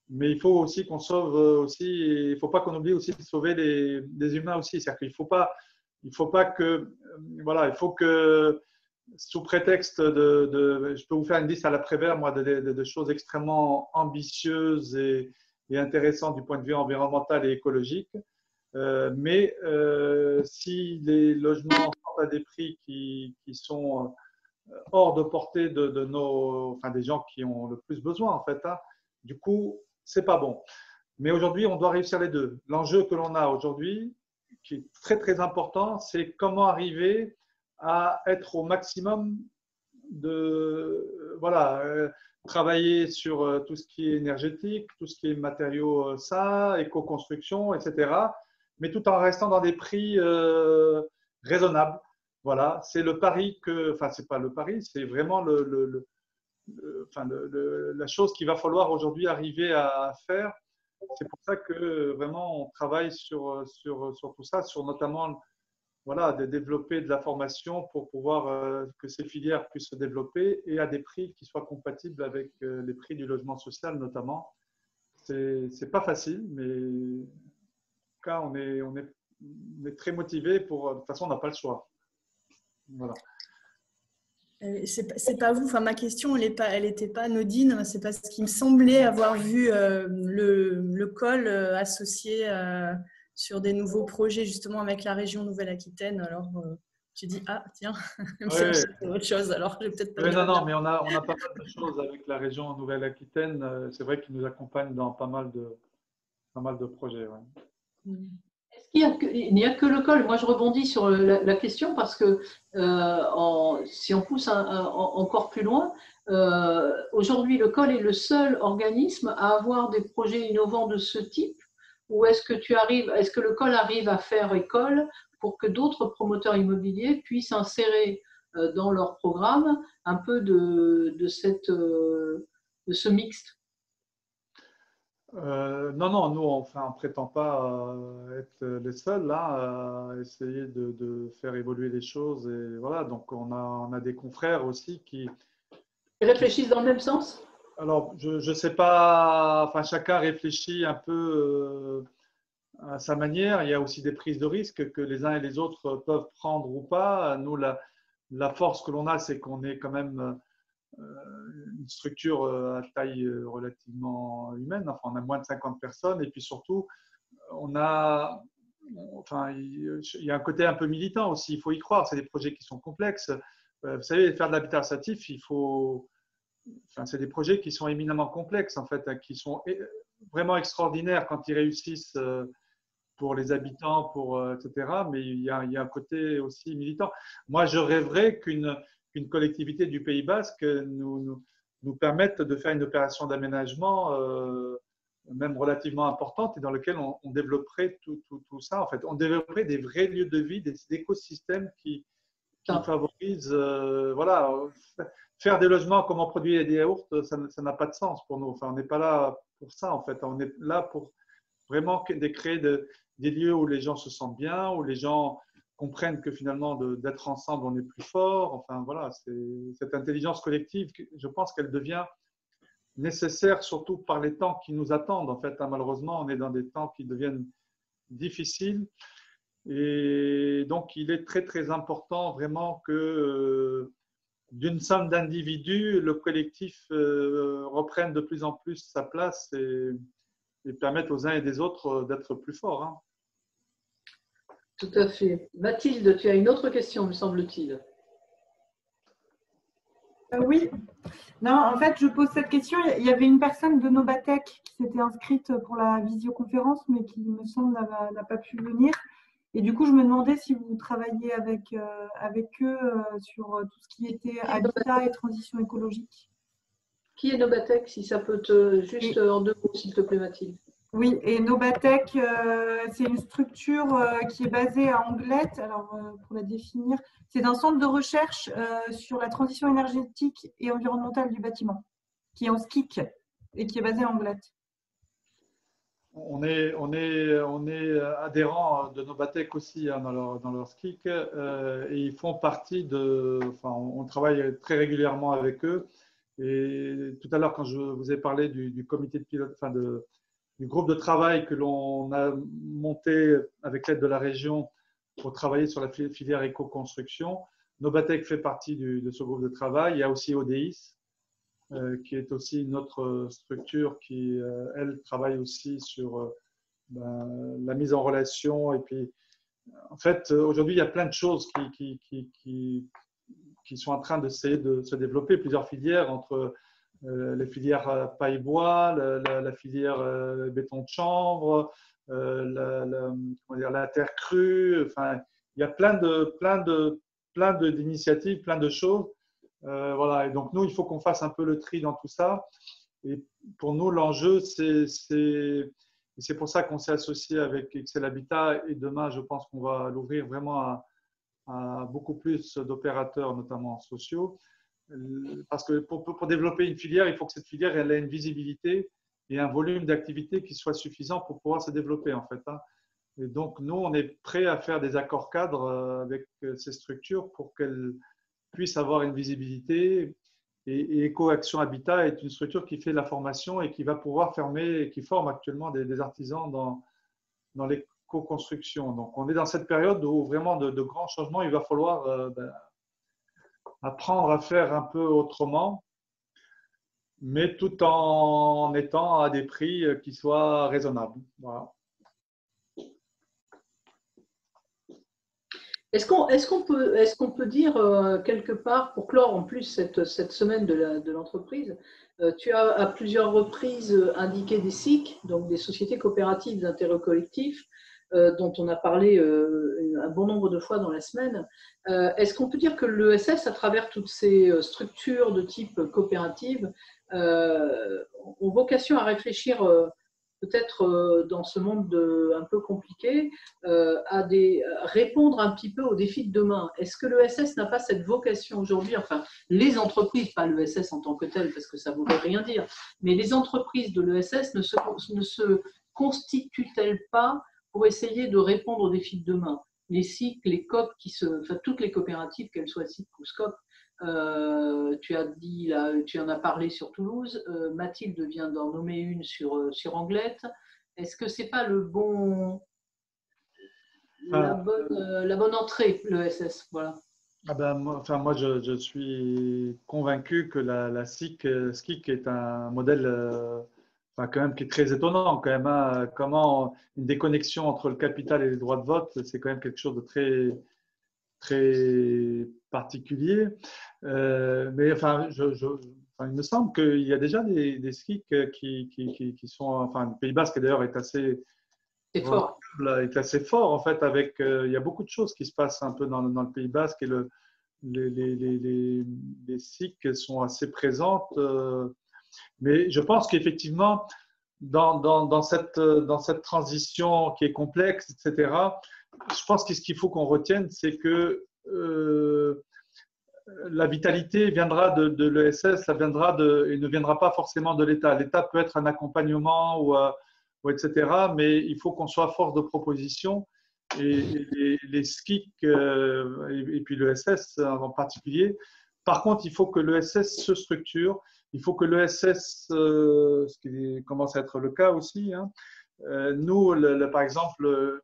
Mais il faut aussi qu'on sauve aussi, il ne faut pas qu'on oublie aussi de sauver les humains aussi. C'est-à-dire qu'il ne faut pas que, voilà, il faut que sous prétexte je peux vous faire une liste à l'après-vert, moi, de choses extrêmement ambitieuses et intéressantes du point de vue environnemental et écologique. Mais si les logements sont à des prix qui sont hors de portée enfin, des gens qui ont le plus besoin, en fait, hein, du coup, c'est pas bon. Mais aujourd'hui, on doit réussir les deux. L'enjeu que l'on a aujourd'hui, qui est très très important, c'est comment arriver à être au maximum travailler sur tout ce qui est énergétique, tout ce qui est matériaux sains, éco-construction, etc. Mais tout en restant dans des prix raisonnables. Voilà, c'est le pari enfin, c'est pas le pari, c'est vraiment la chose qu'il va falloir aujourd'hui arriver à faire. C'est pour ça que vraiment on travaille sur tout ça, sur notamment voilà, de développer de la formation pour pouvoir que ces filières puissent se développer et à des prix qui soient compatibles avec les prix du logement social notamment. C'est pas facile, mais en tout cas on est très motivé pour. De toute façon, on n'a pas le choix. Voilà. C'est pas vous. Enfin, ma question, elle était pas anodine. C'est parce qu'il me semblait avoir vu le COL associé sur des nouveaux projets justement avec la région Nouvelle-Aquitaine. Alors, j'ai dit ah tiens, c'est autre chose. Alors, j'ai peut-être pas. Oui, non, mais on a pas mal de choses avec la région Nouvelle-Aquitaine. C'est vrai qu'ils nous accompagnent dans pas mal de projets. Ouais. Est-ce qu'il n'y a que le COL? Moi, je rebondis sur la question parce que si on pousse encore plus loin, aujourd'hui, le COL est le seul organisme à avoir des projets innovants de ce type. Ou est-ce que le COL arrive à faire école pour que d'autres promoteurs immobiliers puissent insérer dans leur programme un peu de ce mixte? Non, nous, on ne prétend pas être les seuls là, à essayer de faire évoluer les choses. Et voilà, donc on a des confrères aussi qui réfléchissent dans le même sens? Alors, je ne sais pas, enfin, chacun réfléchit un peu à sa manière. Il y a aussi des prises de risques que les uns et les autres peuvent prendre ou pas. Nous, la force que l'on a, c'est qu'on est quand même une structure à taille relativement humaine. Enfin, on a moins de 50 personnes. Et puis surtout, il y a un côté un peu militant aussi. Il faut y croire. C'est des projets qui sont complexes. Vous savez, faire de l'habitat associatif, c'est des projets qui sont éminemment complexes, en fait, qui sont vraiment extraordinaires quand ils réussissent pour les habitants, etc. Mais il y a un côté aussi militant. Moi, je rêverais qu'une collectivité du Pays Basque nous permette de faire une opération d'aménagement même relativement importante et dans lequel on développerait tout ça. En fait, on développerait des vrais lieux de vie, des écosystèmes qui favorisent, voilà. Faire des logements comme on produit des yaourts, ça n'a pas de sens pour nous. Enfin, on n'est pas là pour ça, en fait. On est là pour vraiment créer des lieux où les gens se sentent bien, où les gens comprennent que finalement, d'être ensemble, on est plus fort. Enfin, voilà, cette intelligence collective, je pense qu'elle devient nécessaire, surtout par les temps qui nous attendent. En fait, malheureusement, on est dans des temps qui deviennent difficiles. Et donc, il est très, très important vraiment que d'une somme d'individus, le collectif reprenne de plus en plus sa place et permette aux uns et des autres d'être plus forts. Hein. Tout à fait. Mathilde, tu as une autre question, me semble-t-il. Oui. Non, en fait, je pose cette question. Il y avait une personne de Nobatech qui s'était inscrite pour la visioconférence, mais qui, me semble, n'a pas pu venir. Et du coup, je me demandais si vous travailliez avec eux sur tout ce qui était habitat et transition écologique. Qui est Nobatech, si ça peut juste en 2 mots, s'il te plaît, Mathilde? Oui, et Nobatech, c'est une structure qui est basée à Anglet. Alors, pour la définir, c'est un centre de recherche sur la transition énergétique et environnementale du bâtiment, qui est en SKIC et qui est basé à Anglet. On est adhérent de Nobatech aussi hein, dans leur SKIC et ils font partie on travaille très régulièrement avec eux Et tout à l'heure, quand je vous ai parlé du comité de pilote, enfin du groupe de travail que l'on a monté avec l'aide de la région pour travailler sur la filière éco-construction, Nobatec fait partie de ce groupe de travail. Il y a aussi ODIS, qui est aussi une autre structure qui, elle, travaille aussi sur la mise en relation. Et puis, en fait, aujourd'hui, il y a plein de choses qui sont en train d'essayer de se développer, plusieurs filières entre les filières paille-bois, la filière béton de chanvre, la terre crue. Enfin, il y a plein d'initiatives, plein de choses. Voilà. Et donc, nous, il faut qu'on fasse un peu le tri dans tout ça. Et pour nous, l'enjeu, c'est pour ça qu'on s'est associé avec Excel Habitat. Et demain, je pense qu'on va l'ouvrir vraiment à beaucoup plus d'opérateurs, notamment sociaux. Parce que pour développer une filière, il faut que cette filière elle ait une visibilité et un volume d'activité qui soit suffisant pour pouvoir se développer, en fait. Et donc, nous, on est prêt à faire des accords cadres avec ces structures pour qu'elles puissent avoir une visibilité. Et Eco-Action Habitat est une structure qui fait la formation et qui va pouvoir qui forme actuellement des artisans dans l'éco-construction. Donc, on est dans cette période où vraiment de grands changements, il va falloir apprendre à faire un peu autrement, mais tout en étant à des prix qui soient raisonnables. Voilà. Est-ce qu'on peut dire quelque part, pour clore en plus cette semaine de l'entreprise, tu as à plusieurs reprises indiqué des SIC, donc des sociétés coopératives d'intérêt collectif, dont on a parlé un bon nombre de fois dans la semaine. Est-ce qu'on peut dire que l'ESS, à travers toutes ces structures de type coopérative, ont vocation à réfléchir peut-être dans ce monde un peu compliqué, à répondre un petit peu aux défis de demain? Est-ce que l'ESS n'a pas cette vocation aujourd'hui, enfin les entreprises, pas l'ESS en tant que telle, parce que ça ne voudrait rien dire, mais les entreprises de l'ESS ne se constituent-elles pas pour essayer de répondre aux défis de demain? Les SIC, les COP, enfin, toutes les coopératives, qu'elles soient SIC ou SCOP, tu en as parlé sur Toulouse, Mathilde vient d'en nommer une sur Anglette. Est-ce que ce n'est pas la bonne entrée, l'ESS? Voilà. Moi, je suis convaincu que la SIC est un modèle quand même qui est très étonnant. Quand même, comment une déconnexion entre le capital et les droits de vote, c'est quand même quelque chose de très, très particulier. Mais il me semble qu'il y a déjà des SIC qui sont, enfin, le Pays Basque d'ailleurs est assez fort. Est assez fort en fait. Il y a beaucoup de choses qui se passent un peu dans le Pays Basque et les SIC sont assez présentes. Mais je pense qu'effectivement, dans cette transition qui est complexe, etc., je pense que ce qu'il faut qu'on retienne, c'est que la vitalité viendra de l'ESS, et ne viendra pas forcément de l'État. L'État peut être un accompagnement ou etc., mais il faut qu'on soit force de proposition. Et les SCIC et puis l'ESS en particulier. Par contre, il faut que l'ESS se structure. Il faut que l'ESS, ce qui commence à être le cas aussi, nous, par exemple,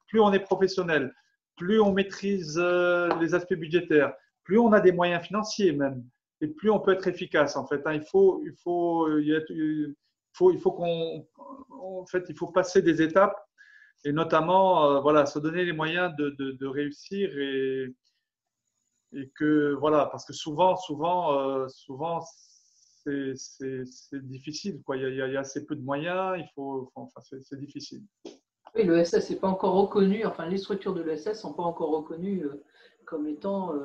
plus on est professionnel, plus on maîtrise les aspects budgétaires, plus on a des moyens financiers même, et plus on peut être efficace en fait. Il faut passer des étapes et notamment se donner les moyens de réussir et que voilà, parce que souvent c'est difficile, quoi. Il y a assez peu de moyens, c'est difficile. Oui, l'ESS n'est pas encore reconnu, enfin les structures de l'ESS ne sont pas encore reconnues comme étant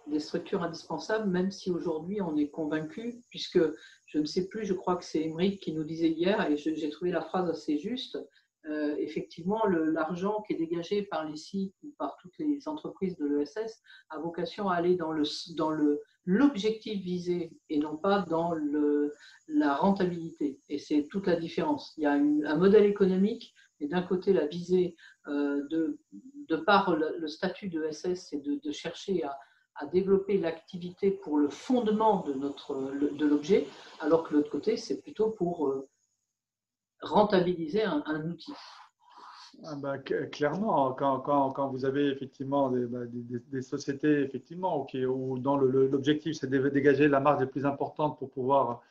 des structures indispensables, même si aujourd'hui on est convaincu, puisque je ne sais plus, je crois que c'est Émeric qui nous disait hier, et j'ai trouvé la phrase assez juste, effectivement l'argent qui est dégagé par les SIC ou par toutes les entreprises de l'ESS a vocation à aller dans l'objectif visé et non pas dans la rentabilité. Et c'est toute la différence. Il y a un modèle économique, et d'un côté la visée de par le statut de l'ESS, c'est de chercher à développer l'activité pour le fondement de l'objet, alors que l'autre côté, c'est plutôt pour rentabiliser un outil. Ah bah, clairement, quand vous avez effectivement des sociétés effectivement, où dans l'objectif c'est de dégager la marge la plus importante pour pouvoir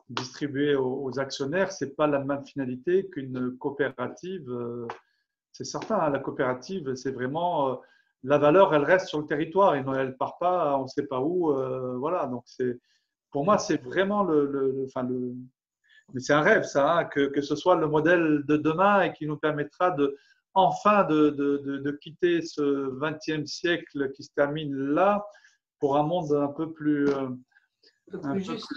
distribuer aux actionnaires, ce n'est pas la même finalité qu'une coopérative. C'est certain, hein, la coopérative, c'est vraiment la valeur, elle reste sur le territoire et elle ne part pas, on ne sait pas où. Voilà, donc pour moi, c'est vraiment mais c'est un rêve, ça, hein, que ce soit le modèle de demain et qui nous permettra enfin de quitter ce XXe siècle qui se termine là pour un monde un peu plus,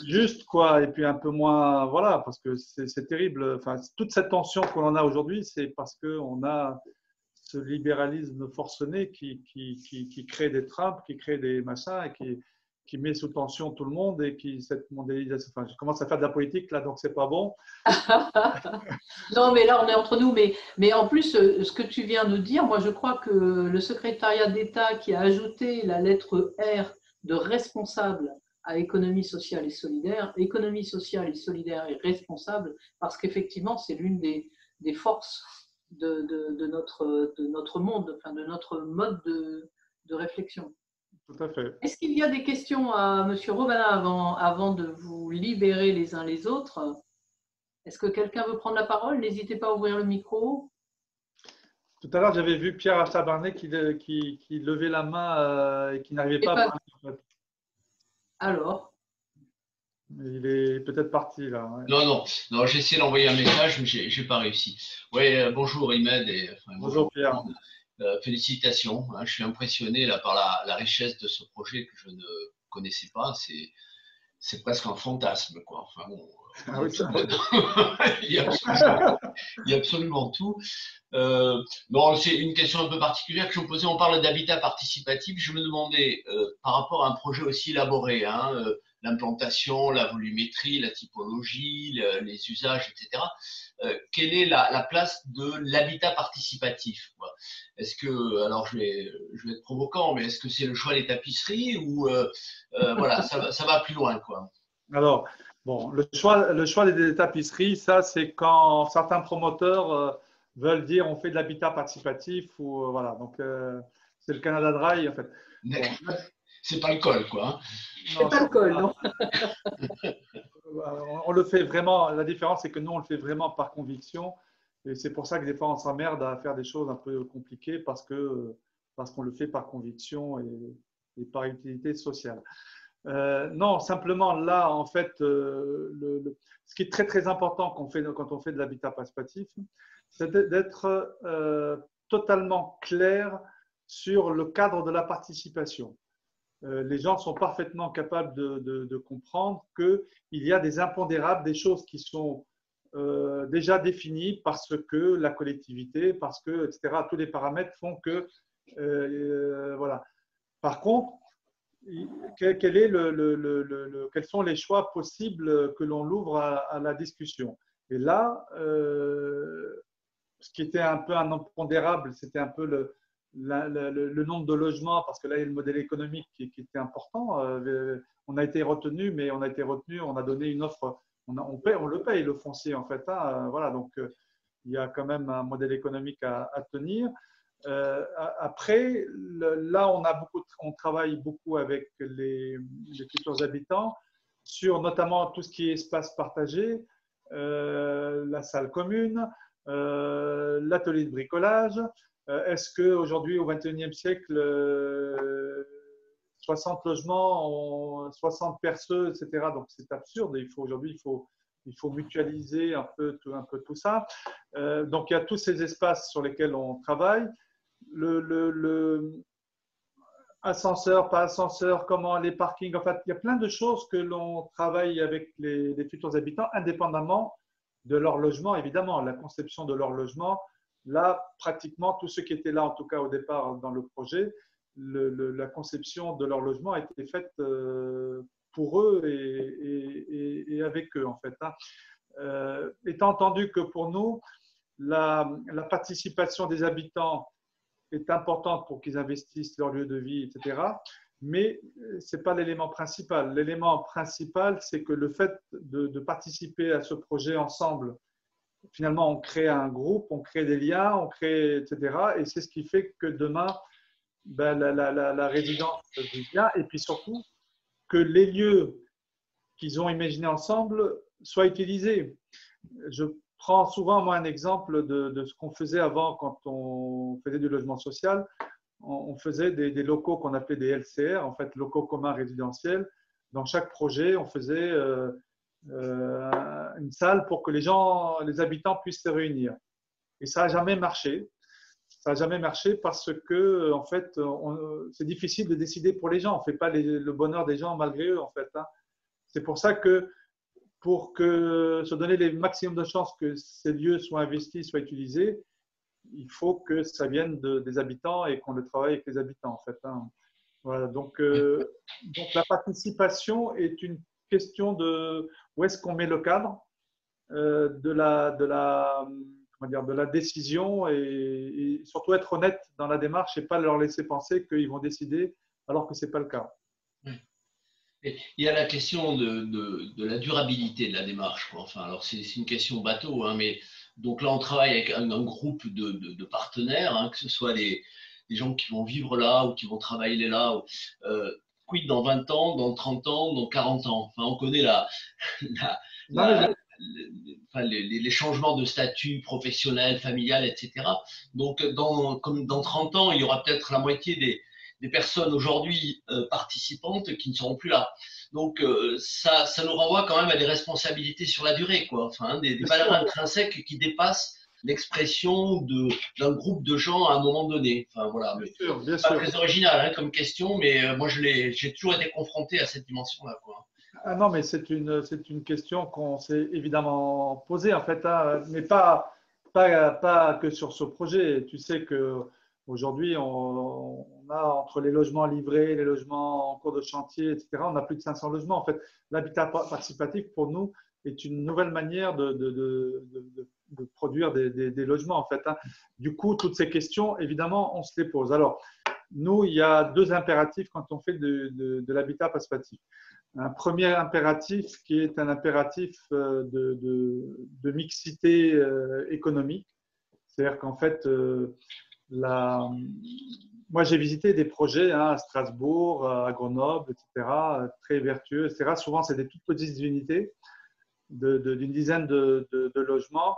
juste, quoi, et puis un peu moins, voilà, parce que c'est terrible. Enfin, toute cette tension que l'on a aujourd'hui, c'est parce qu'on a ce libéralisme forcené qui crée des trappes, qui crée des machins et qui met sous tension tout le monde et cette mondialisation. Enfin, je commence à faire de la politique là, donc c'est pas bon. Non, mais là, on est entre nous. Mais en plus, ce que tu viens de dire, moi, je crois que le secrétariat d'État qui a ajouté la lettre R de responsable à économie sociale et solidaire et responsable, parce qu'effectivement, c'est l'une des forces de notre monde, enfin, de notre mode de réflexion. Tout à fait. Est-ce qu'il y a des questions à M. Robanin avant de vous libérer les uns les autres? Est-ce que quelqu'un veut prendre la parole? N'hésitez pas à ouvrir le micro. Tout à l'heure, j'avais vu Pierre Achabarnet qui levait la main et qui n'arrivait pas à parler. Alors? Il est peut-être parti là. Ouais. Non, j'ai essayé d'envoyer un message, mais je n'ai pas réussi. Oui, bonjour Imed. Bonjour Pierre. Félicitations, hein, je suis impressionné là, par la richesse de ce projet que je ne connaissais pas. C'est presque un fantasme, quoi. Enfin, bon, ah oui, il y a absolument tout. Non, c'est une question un peu particulière que je me posais. On parle d'habitat participatif. Je me demandais, par rapport à un projet aussi élaboré, hein, l'implantation, la volumétrie, la typologie, les usages, etc. Quelle est la place de l'habitat participatif, quoi? Est-ce que, alors je vais être provocant, mais est-ce que c'est le choix des tapisseries ou voilà, ça va plus loin, quoi? Alors, bon, le choix des tapisseries, ça c'est quand certains promoteurs veulent dire on fait de l'habitat participatif ou voilà, donc c'est le Canada Dry en fait. Bon. C'est pas le col, quoi. Hein. C'est pas le col, non. On le fait vraiment, la différence c'est que nous on le fait vraiment par conviction et c'est pour ça que des fois on s'emmerde à faire des choses un peu compliquées parce qu'on le fait par conviction et par utilité sociale. Non, simplement là en fait, ce qui est très très important quand on fait de l'habitat participatif, c'est d'être totalement clair sur le cadre de la participation. Les gens sont parfaitement capables de comprendre qu'il y a des impondérables, des choses qui sont déjà définies parce que la collectivité, parce que, etc., tous les paramètres font que, voilà. Par contre, quels sont les choix possibles que l'on l'ouvre à la discussion? Et là, ce qui était un peu un impondérable, c'était un peu le nombre de logements, parce que là, il y a le modèle économique qui était important. On a été retenu, mais on a donné une offre, on le paye, le foncier, en fait. Hein, voilà, donc il y a quand même un modèle économique à tenir. Après, là, on travaille beaucoup avec les futurs habitants sur notamment tout ce qui est espace partagé, la salle commune, l'atelier de bricolage. Est-ce qu'aujourd'hui, au XXIe siècle, 60 logements, 60 perceuses, etc. Donc, c'est absurde. Aujourd'hui, il faut mutualiser un peu tout ça. Donc, il y a tous ces espaces sur lesquels on travaille. Ascenseur, pas ascenseur, comment les parkings. En fait, il y a plein de choses que l'on travaille avec les futurs habitants, indépendamment de leur logement, évidemment. La conception de leur logement, là, pratiquement, tous ceux qui étaient là, en tout cas au départ dans le projet, la conception de leur logement a été faite pour eux et avec eux, en fait. Hein. Étant entendu que pour nous, la participation des habitants est importante pour qu'ils investissent leur lieu de vie, etc. mais ce n'est pas l'élément principal. L'élément principal, c'est que le fait de participer à ce projet ensemble, finalement, on crée un groupe, on crée des liens, on crée, etc. Et c'est ce qui fait que demain, ben, la résidence vit bien. Et puis surtout, que les lieux qu'ils ont imaginés ensemble soient utilisés. Je prends souvent, moi, un exemple de ce qu'on faisait avant quand on faisait du logement social. On faisait des locaux qu'on appelait des LCR, en fait, locaux communs résidentiels. Dans chaque projet, on faisait une salle pour que les habitants puissent se réunir. Et ça n'a jamais marché. Ça n'a jamais marché parce que, en fait, c'est difficile de décider pour les gens. On ne fait pas le bonheur des gens malgré eux, en fait. Hein. C'est pour ça que, pour se donner les maximum de chances que ces lieux soient investis, soient utilisés, il faut que ça vienne des habitants et qu'on le travaille avec les habitants, en fait. Hein. Voilà, donc la participation est une question de où est-ce qu'on met le cadre de la décision et surtout être honnête dans la démarche et pas leur laisser penser qu'ils vont décider alors que ce n'est pas le cas. Il y a la question de la durabilité de la démarche, quoi. Enfin, alors c'est une question bateau, hein, mais donc là on travaille avec un groupe de partenaires, hein, que ce soit les gens qui vont vivre là ou qui vont travailler là. Quid dans 20 ans, dans 30 ans, dans 40 ans. Enfin, on connaît les changements de statut professionnel, familial, etc. Donc, comme dans 30 ans, il y aura peut-être la moitié des personnes aujourd'hui participantes qui ne seront plus là. Donc, ça nous renvoie quand même à des responsabilités sur la durée, quoi. Enfin, des valeurs intrinsèques qui dépassent l'expression d'un groupe de gens à un moment donné. Enfin, voilà. Bien pas sûr. très original, hein, comme question, mais moi, j'ai toujours été confronté à cette dimension-là, quoi. Ah non, mais c'est une question qu'on s'est évidemment posée, en fait, hein, mais pas que sur ce projet. Tu sais qu'aujourd'hui, on a entre les logements livrés, les logements en cours de chantier, etc., on a plus de 500 logements. En fait, l'habitat participatif, pour nous, est une nouvelle manière de produire des logements, en fait. Hein. Du coup, toutes ces questions, évidemment, on se les pose. Alors, nous, il y a deux impératifs quand on fait de l'habitat participatif. Un premier impératif qui est un impératif de mixité économique. C'est-à-dire qu'en fait, moi j'ai visité des projets à Strasbourg, à Grenoble, etc., très vertueux, etc. Souvent, c'est des toutes petites unités d'une dizaine de logements.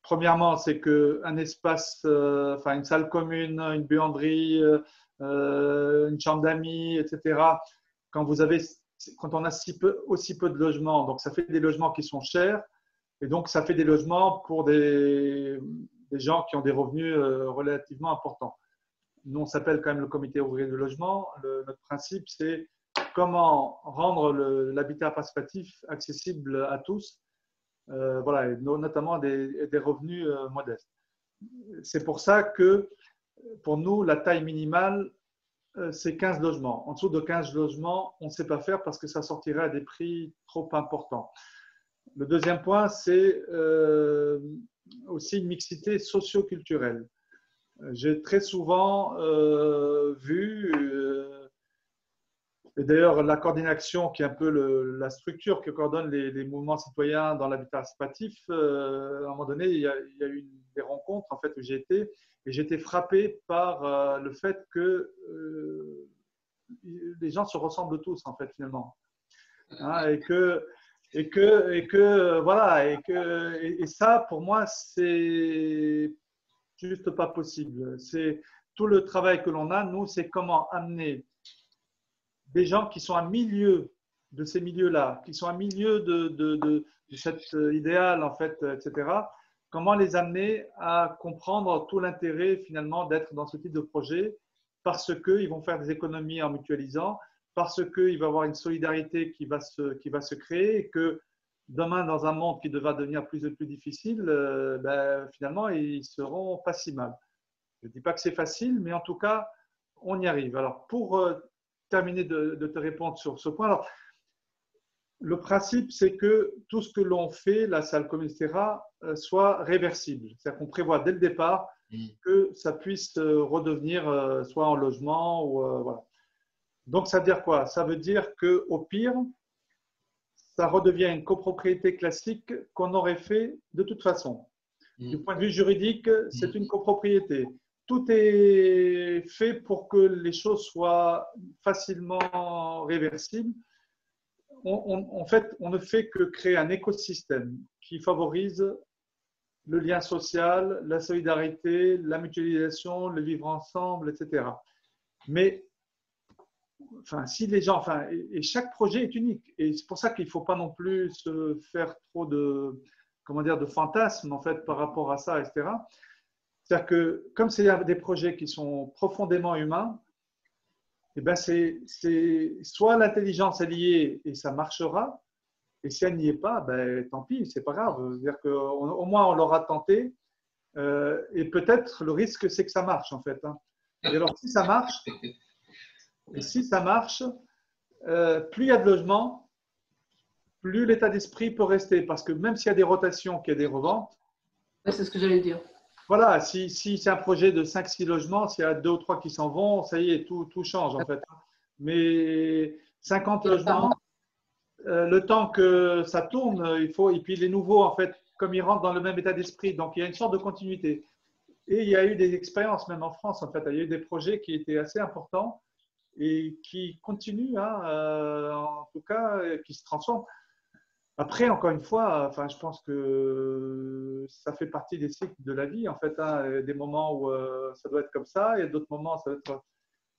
Premièrement, c'est qu'un espace, enfin une salle commune, une buanderie, une chambre d'amis, etc., quand on a aussi peu de logements, donc ça fait des logements qui sont chers et donc ça fait des logements pour des gens qui ont des revenus relativement importants. Nous, on s'appelle quand même le comité ouvrier de logement. Notre principe, c'est comment rendre l'habitat participatif accessible à tous, voilà, et notamment à des revenus modestes. C'est pour ça que pour nous, la taille minimale, c'est 15 logements. En dessous de 15 logements, on ne sait pas faire parce que ça sortirait à des prix trop importants. Le deuxième point, c'est aussi une mixité socio-culturelle. J'ai très souvent vu, et d'ailleurs la coordination qui est un peu la structure qui coordonne les mouvements citoyens dans l'habitat participatif, à un moment donné, il y a eu des rencontres en fait, où j'ai été. Et j'ai été frappé par le fait que les gens se ressemblent tous, en fait, finalement. Hein, et ça, pour moi, c'est juste pas possible. C'est tout le travail que l'on a, nous, c'est comment amener des gens qui sont à milieu de ces milieux-là, qui sont à milieu de cet idéal, en fait, etc., comment les amener à comprendre tout l'intérêt finalement d'être dans ce type de projet parce qu'ils vont faire des économies en mutualisant, parce qu'il va y avoir une solidarité qui va se créer et que demain, dans un monde qui va devenir plus et plus difficile, finalement, ils seront pas si mal. Je ne dis pas que c'est facile, mais en tout cas, on y arrive. Alors, pour terminer de te répondre sur ce point, alors, Le principe, c'est que tout ce que l'on fait, la salle commune, etc., soit réversible. C'est-à-dire qu'on prévoit dès le départ que ça puisse redevenir soit en logement ou voilà. Donc, ça veut dire quoi? Ça veut dire qu'au pire, ça redevient une copropriété classique qu'on aurait fait de toute façon. Du point de vue juridique, c'est une copropriété. Tout est fait pour que les choses soient facilement réversibles. En fait, on ne fait que créer un écosystème qui favorise le lien social, la solidarité, la mutualisation, le vivre ensemble, etc. Mais enfin, si les gens, enfin, et chaque projet est unique. Et c'est pour ça qu'il ne faut pas non plus se faire trop de, comment dire, de fantasmes en fait par rapport à ça, etc. C'est-à-dire que comme c'est des projets qui sont profondément humains, eh ben c'est soit l'intelligence est liée et ça marchera, et si elle n'y est pas, ben, tant pis, c'est pas grave. C'est-à-dire qu'au moins on l'aura tenté, et peut-être le risque c'est que ça marche en fait. Hein. Et alors si ça marche, plus il y a de logements, plus l'état d'esprit peut rester, parce que même s'il y a des rotations, qu'il y a des reventes, c'est ce que j'allais dire. Voilà, si c'est un projet de 5-6 logements, s'il y a 2 ou 3 qui s'en vont, ça y est, tout change en fait. Mais 50 logements, le temps que ça tourne, il faut, et puis les nouveaux, en fait, comme ils rentrent dans le même état d'esprit, donc il y a une sorte de continuité. Et il y a eu des expériences, même en France, en fait, il y a eu des projets qui étaient assez importants et qui continuent, hein, en tout cas, qui se transforment. Après, encore une fois, enfin, je pense que ça fait partie des cycles de la vie. En fait, hein, il y a des moments où ça doit être comme ça, et d'autres moments, ça doit être.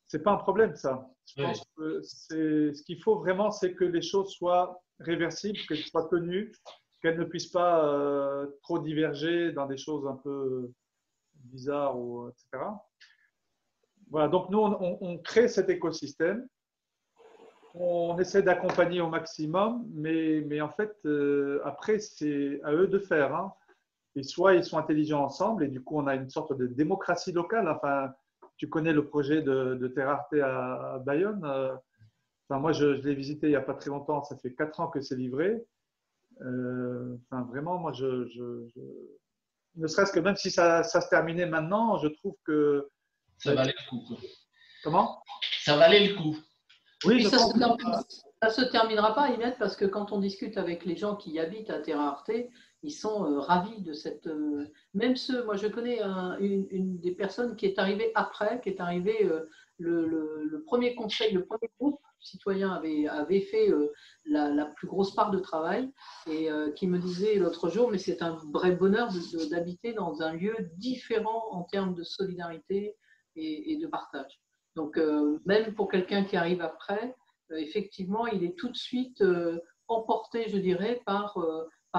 C'est pas un problème, ça. Je pense que ce qu'il faut vraiment, c'est que les choses soient réversibles, qu'elles soient tenues, qu'elles ne puissent pas trop diverger dans des choses un peu bizarres, etc. Voilà. Donc nous, on crée cet écosystème. On essaie d'accompagner au maximum, mais en fait, après, c'est à eux de faire. Hein. Et soit ils sont intelligents ensemble, et du coup, on a une sorte de démocratie locale. Enfin, tu connais le projet de Terre Arte à Bayonne. Enfin, moi, je l'ai visité il n'y a pas très longtemps. Ça fait 4 ans que c'est livré. Enfin, vraiment, moi, ne serait-ce que même si ça se terminait maintenant, je trouve que… Ça valait le coup. Comment? Ça valait le coup. Oui, ça se terminera pas, Yvette, parce que quand on discute avec les gens qui habitent à Terra Arte, ils sont ravis de cette… même ceux, moi je connais une des personnes qui est arrivée après, qui est arrivée, le premier conseil, le premier groupe citoyen avait fait la plus grosse part de travail et qui me disait l'autre jour, mais c'est un vrai bonheur d'habiter dans un lieu différent en termes de solidarité et de partage. Donc, même pour quelqu'un qui arrive après, effectivement, il est tout de suite emporté, je dirais, par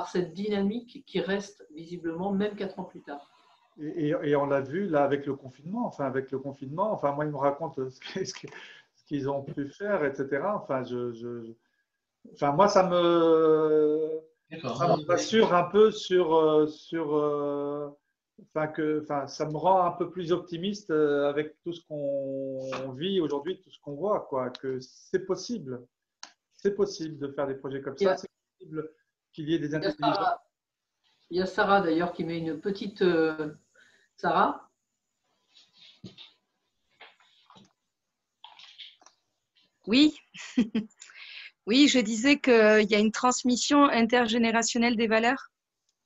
cette dynamique qui reste visiblement même 4 ans plus tard. Et on l'a vu là avec le confinement. Enfin, moi, ils me racontent ce qu'ils ont pu faire, etc. Enfin, enfin moi, ça me rassure un peu enfin, ça me rend un peu plus optimiste avec tout ce qu'on vit aujourd'hui, tout ce qu'on voit, quoi, que c'est possible de faire des projets comme ça, c'est possible qu'il y ait des intelligences. Il y a Sarah d'ailleurs qui met une petite… Sarah? Oui, oui, je disais qu'il y a une transmission intergénérationnelle des valeurs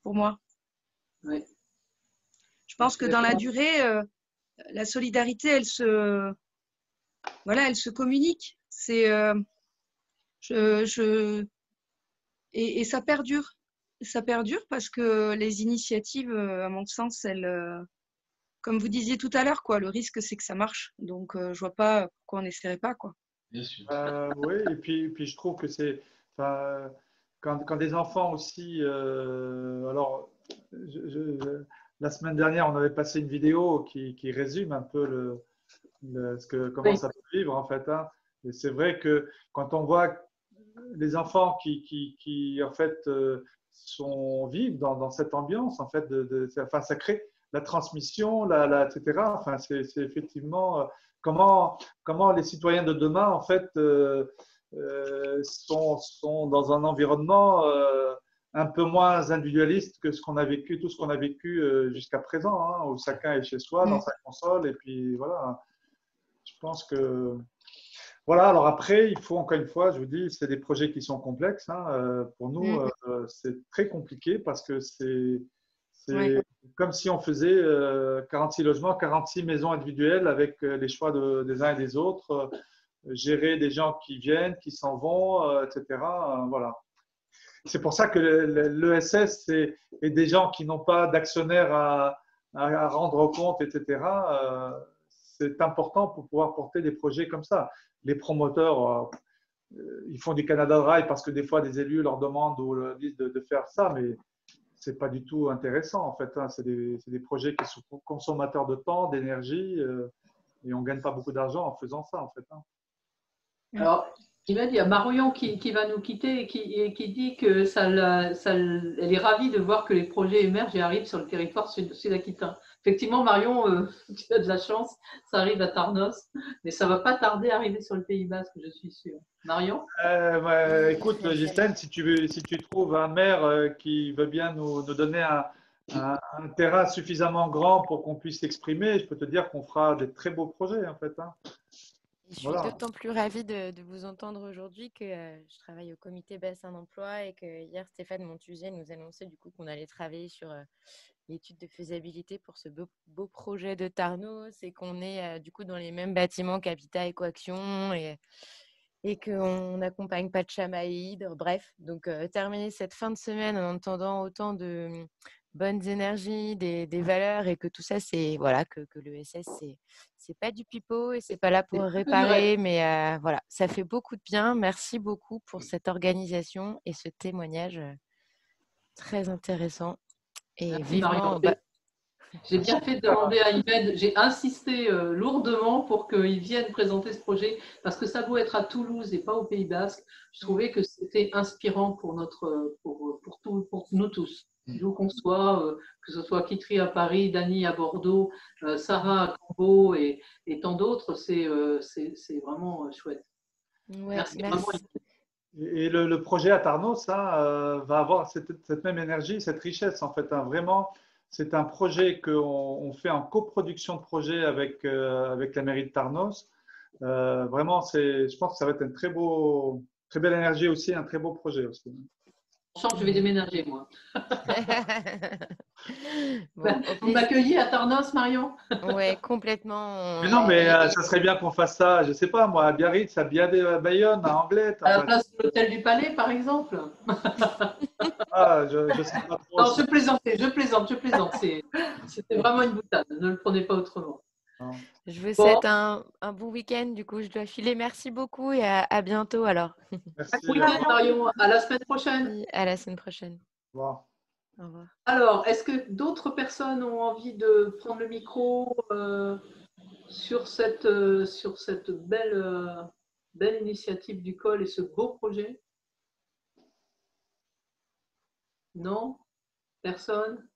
pour moi. Oui. Je pense que dans la durée, la solidarité, elle se communique. Et ça perdure. Ça perdure parce que les initiatives, à mon sens, elles, comme vous disiez tout à l'heure, quoi, le risque, c'est que ça marche. Donc, je vois pas pourquoi on n'essaierait pas, quoi. Bien sûr. Oui, et puis je trouve que c'est… Enfin, quand des enfants aussi… alors, la semaine dernière, on avait passé une vidéo qui résume un peu comment ça peut vivre, en fait. Hein. Et c'est vrai que quand on voit les enfants qui en fait, vivent dans cette ambiance, en fait, enfin, ça crée la transmission, etc. Enfin, c'est effectivement… Comment les citoyens de demain, en fait, sont dans un environnement un peu moins individualiste que ce qu'on a vécu, tout ce qu'on a vécu jusqu'à présent, hein, où chacun est chez soi, dans sa console, et puis voilà. Je pense que… Voilà, alors après, il faut encore une fois, je vous dis, c'est des projets qui sont complexes. Hein. Pour nous, c'est très compliqué parce que c'est comme si on faisait 46 logements, 46 maisons individuelles avec les choix des uns et des autres, gérer des gens qui viennent, qui s'en vont, etc. Voilà. C'est pour ça que l'ESS et des gens qui n'ont pas d'actionnaires à rendre compte, etc., c'est important pour pouvoir porter des projets comme ça. Les promoteurs, ils font du Canada Dry parce que des fois, des élus leur demandent ou leur disent de faire ça, mais ce n'est pas du tout intéressant, en fait. Hein. C'est des projets qui sont consommateurs de temps, d'énergie, et on ne gagne pas beaucoup d'argent en faisant ça, en fait. Hein. Alors, il y a Marion qui va nous quitter et qui dit que elle est ravie de voir que les projets émergent et arrivent sur le territoire sud-aquitain. Effectivement, Marion, tu as de la chance, ça arrive à Tarnos, mais ça ne va pas tarder à arriver sur le Pays Basque, je suis sûre. Marion? Écoute, Gisèle, si tu trouves un maire qui veut bien nous donner un terrain suffisamment grand pour qu'on puisse s'exprimer, je peux te dire qu'on fera des très beaux projets, en fait. Hein. Je suis d'autant plus ravie de vous entendre aujourd'hui que je travaille au comité bassin d'emploi et que hier, Stéphane Montusier nous annonçait du coup qu'on allait travailler sur l'étude de faisabilité pour ce beau projet de Tarnos et qu'on est du coup dans les mêmes bâtiments qu'Habitat et Coaction et qu'on accompagne Pachama et Hydre. Bref, donc terminer cette fin de semaine en entendant autant de bonnes énergies, des valeurs et que tout ça, c'est voilà, que l'ESS, c'est pas du pipeau et c'est pas là pour réparer, mais voilà, ça fait beaucoup de bien. Merci beaucoup pour cette organisation et ce témoignage très intéressant. Et merci, vivement… J'ai bien fait de demander à Imed, j'ai insisté lourdement pour qu'il vienne présenter ce projet, parce que ça doit être à Toulouse et pas au Pays Basque. Je trouvais que c'était inspirant pour nous tous, d'où qu'on soit, que ce soit Kitri à Paris, Dany à Bordeaux, Sarah à Cambo et tant d'autres, c'est vraiment chouette. Ouais, merci. Et le projet à Tarnos va avoir cette même énergie, cette richesse en fait. Hein. Vraiment, c'est un projet qu'on fait en coproduction de projet avec la mairie de Tarnos. Vraiment, je pense que ça va être une très belle énergie aussi, un très beau projet aussi. Je sens que je vais déménager, moi. Bon, vous m'accueillez à Tarnos, Marion? Oui, complètement. Mais non, mais ça serait bien qu'on fasse ça, je ne sais pas, moi, à Biarritz, à Bayonne, à Anglet. À la place de l'hôtel du Palais, par exemple. Je sais pas trop. Non, je plaisante. C'était vraiment une boutade, ne le prenez pas autrement. Non. Je vous souhaite un bon week-end, du coup, je dois filer. Merci beaucoup et à bientôt alors. Merci. Marion, à la semaine prochaine. Oui, à la semaine prochaine. Au revoir. Au revoir. Alors, est-ce que d'autres personnes ont envie de prendre le micro sur cette belle initiative du COL et ce beau projet? Non? Personne?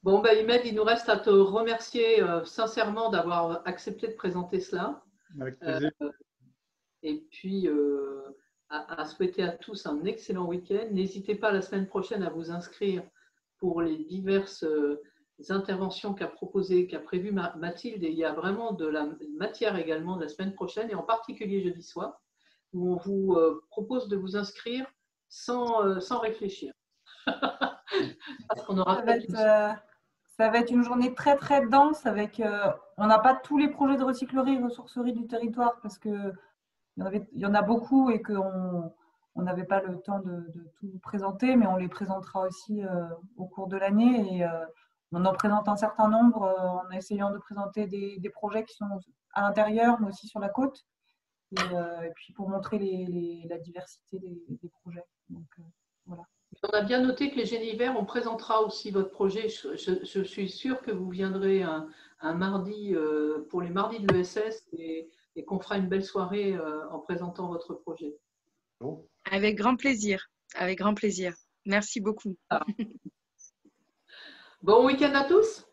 Bon, Imed, il nous reste à te remercier sincèrement d'avoir accepté de présenter cela. Avec plaisir. Et puis, à souhaiter à tous un excellent week-end. N'hésitez pas la semaine prochaine à vous inscrire pour les diverses interventions qu'a prévues Mathilde. Et il y a vraiment de la matière également de la semaine prochaine, et en particulier jeudi soir, où on vous propose de vous inscrire sans réfléchir. Parce qu'on aura ça va être une journée très très dense avec. On n'a pas tous les projets de recyclerie, ressourcerie du territoire parce que il y en a beaucoup et qu'on n'avait pas le temps de tout présenter, mais on les présentera aussi au cours de l'année et on en présente un certain nombre en essayant de présenter des projets qui sont à l'intérieur, mais aussi sur la côte, et puis pour montrer la diversité des projets. Donc, voilà. On a bien noté que les Génies Verts, on présentera aussi votre projet. Je suis sûre que vous viendrez un mardi pour les mardis de l'ESS et qu'on fera une belle soirée en présentant votre projet. Avec grand plaisir. Avec grand plaisir. Merci beaucoup. Bon week-end à tous.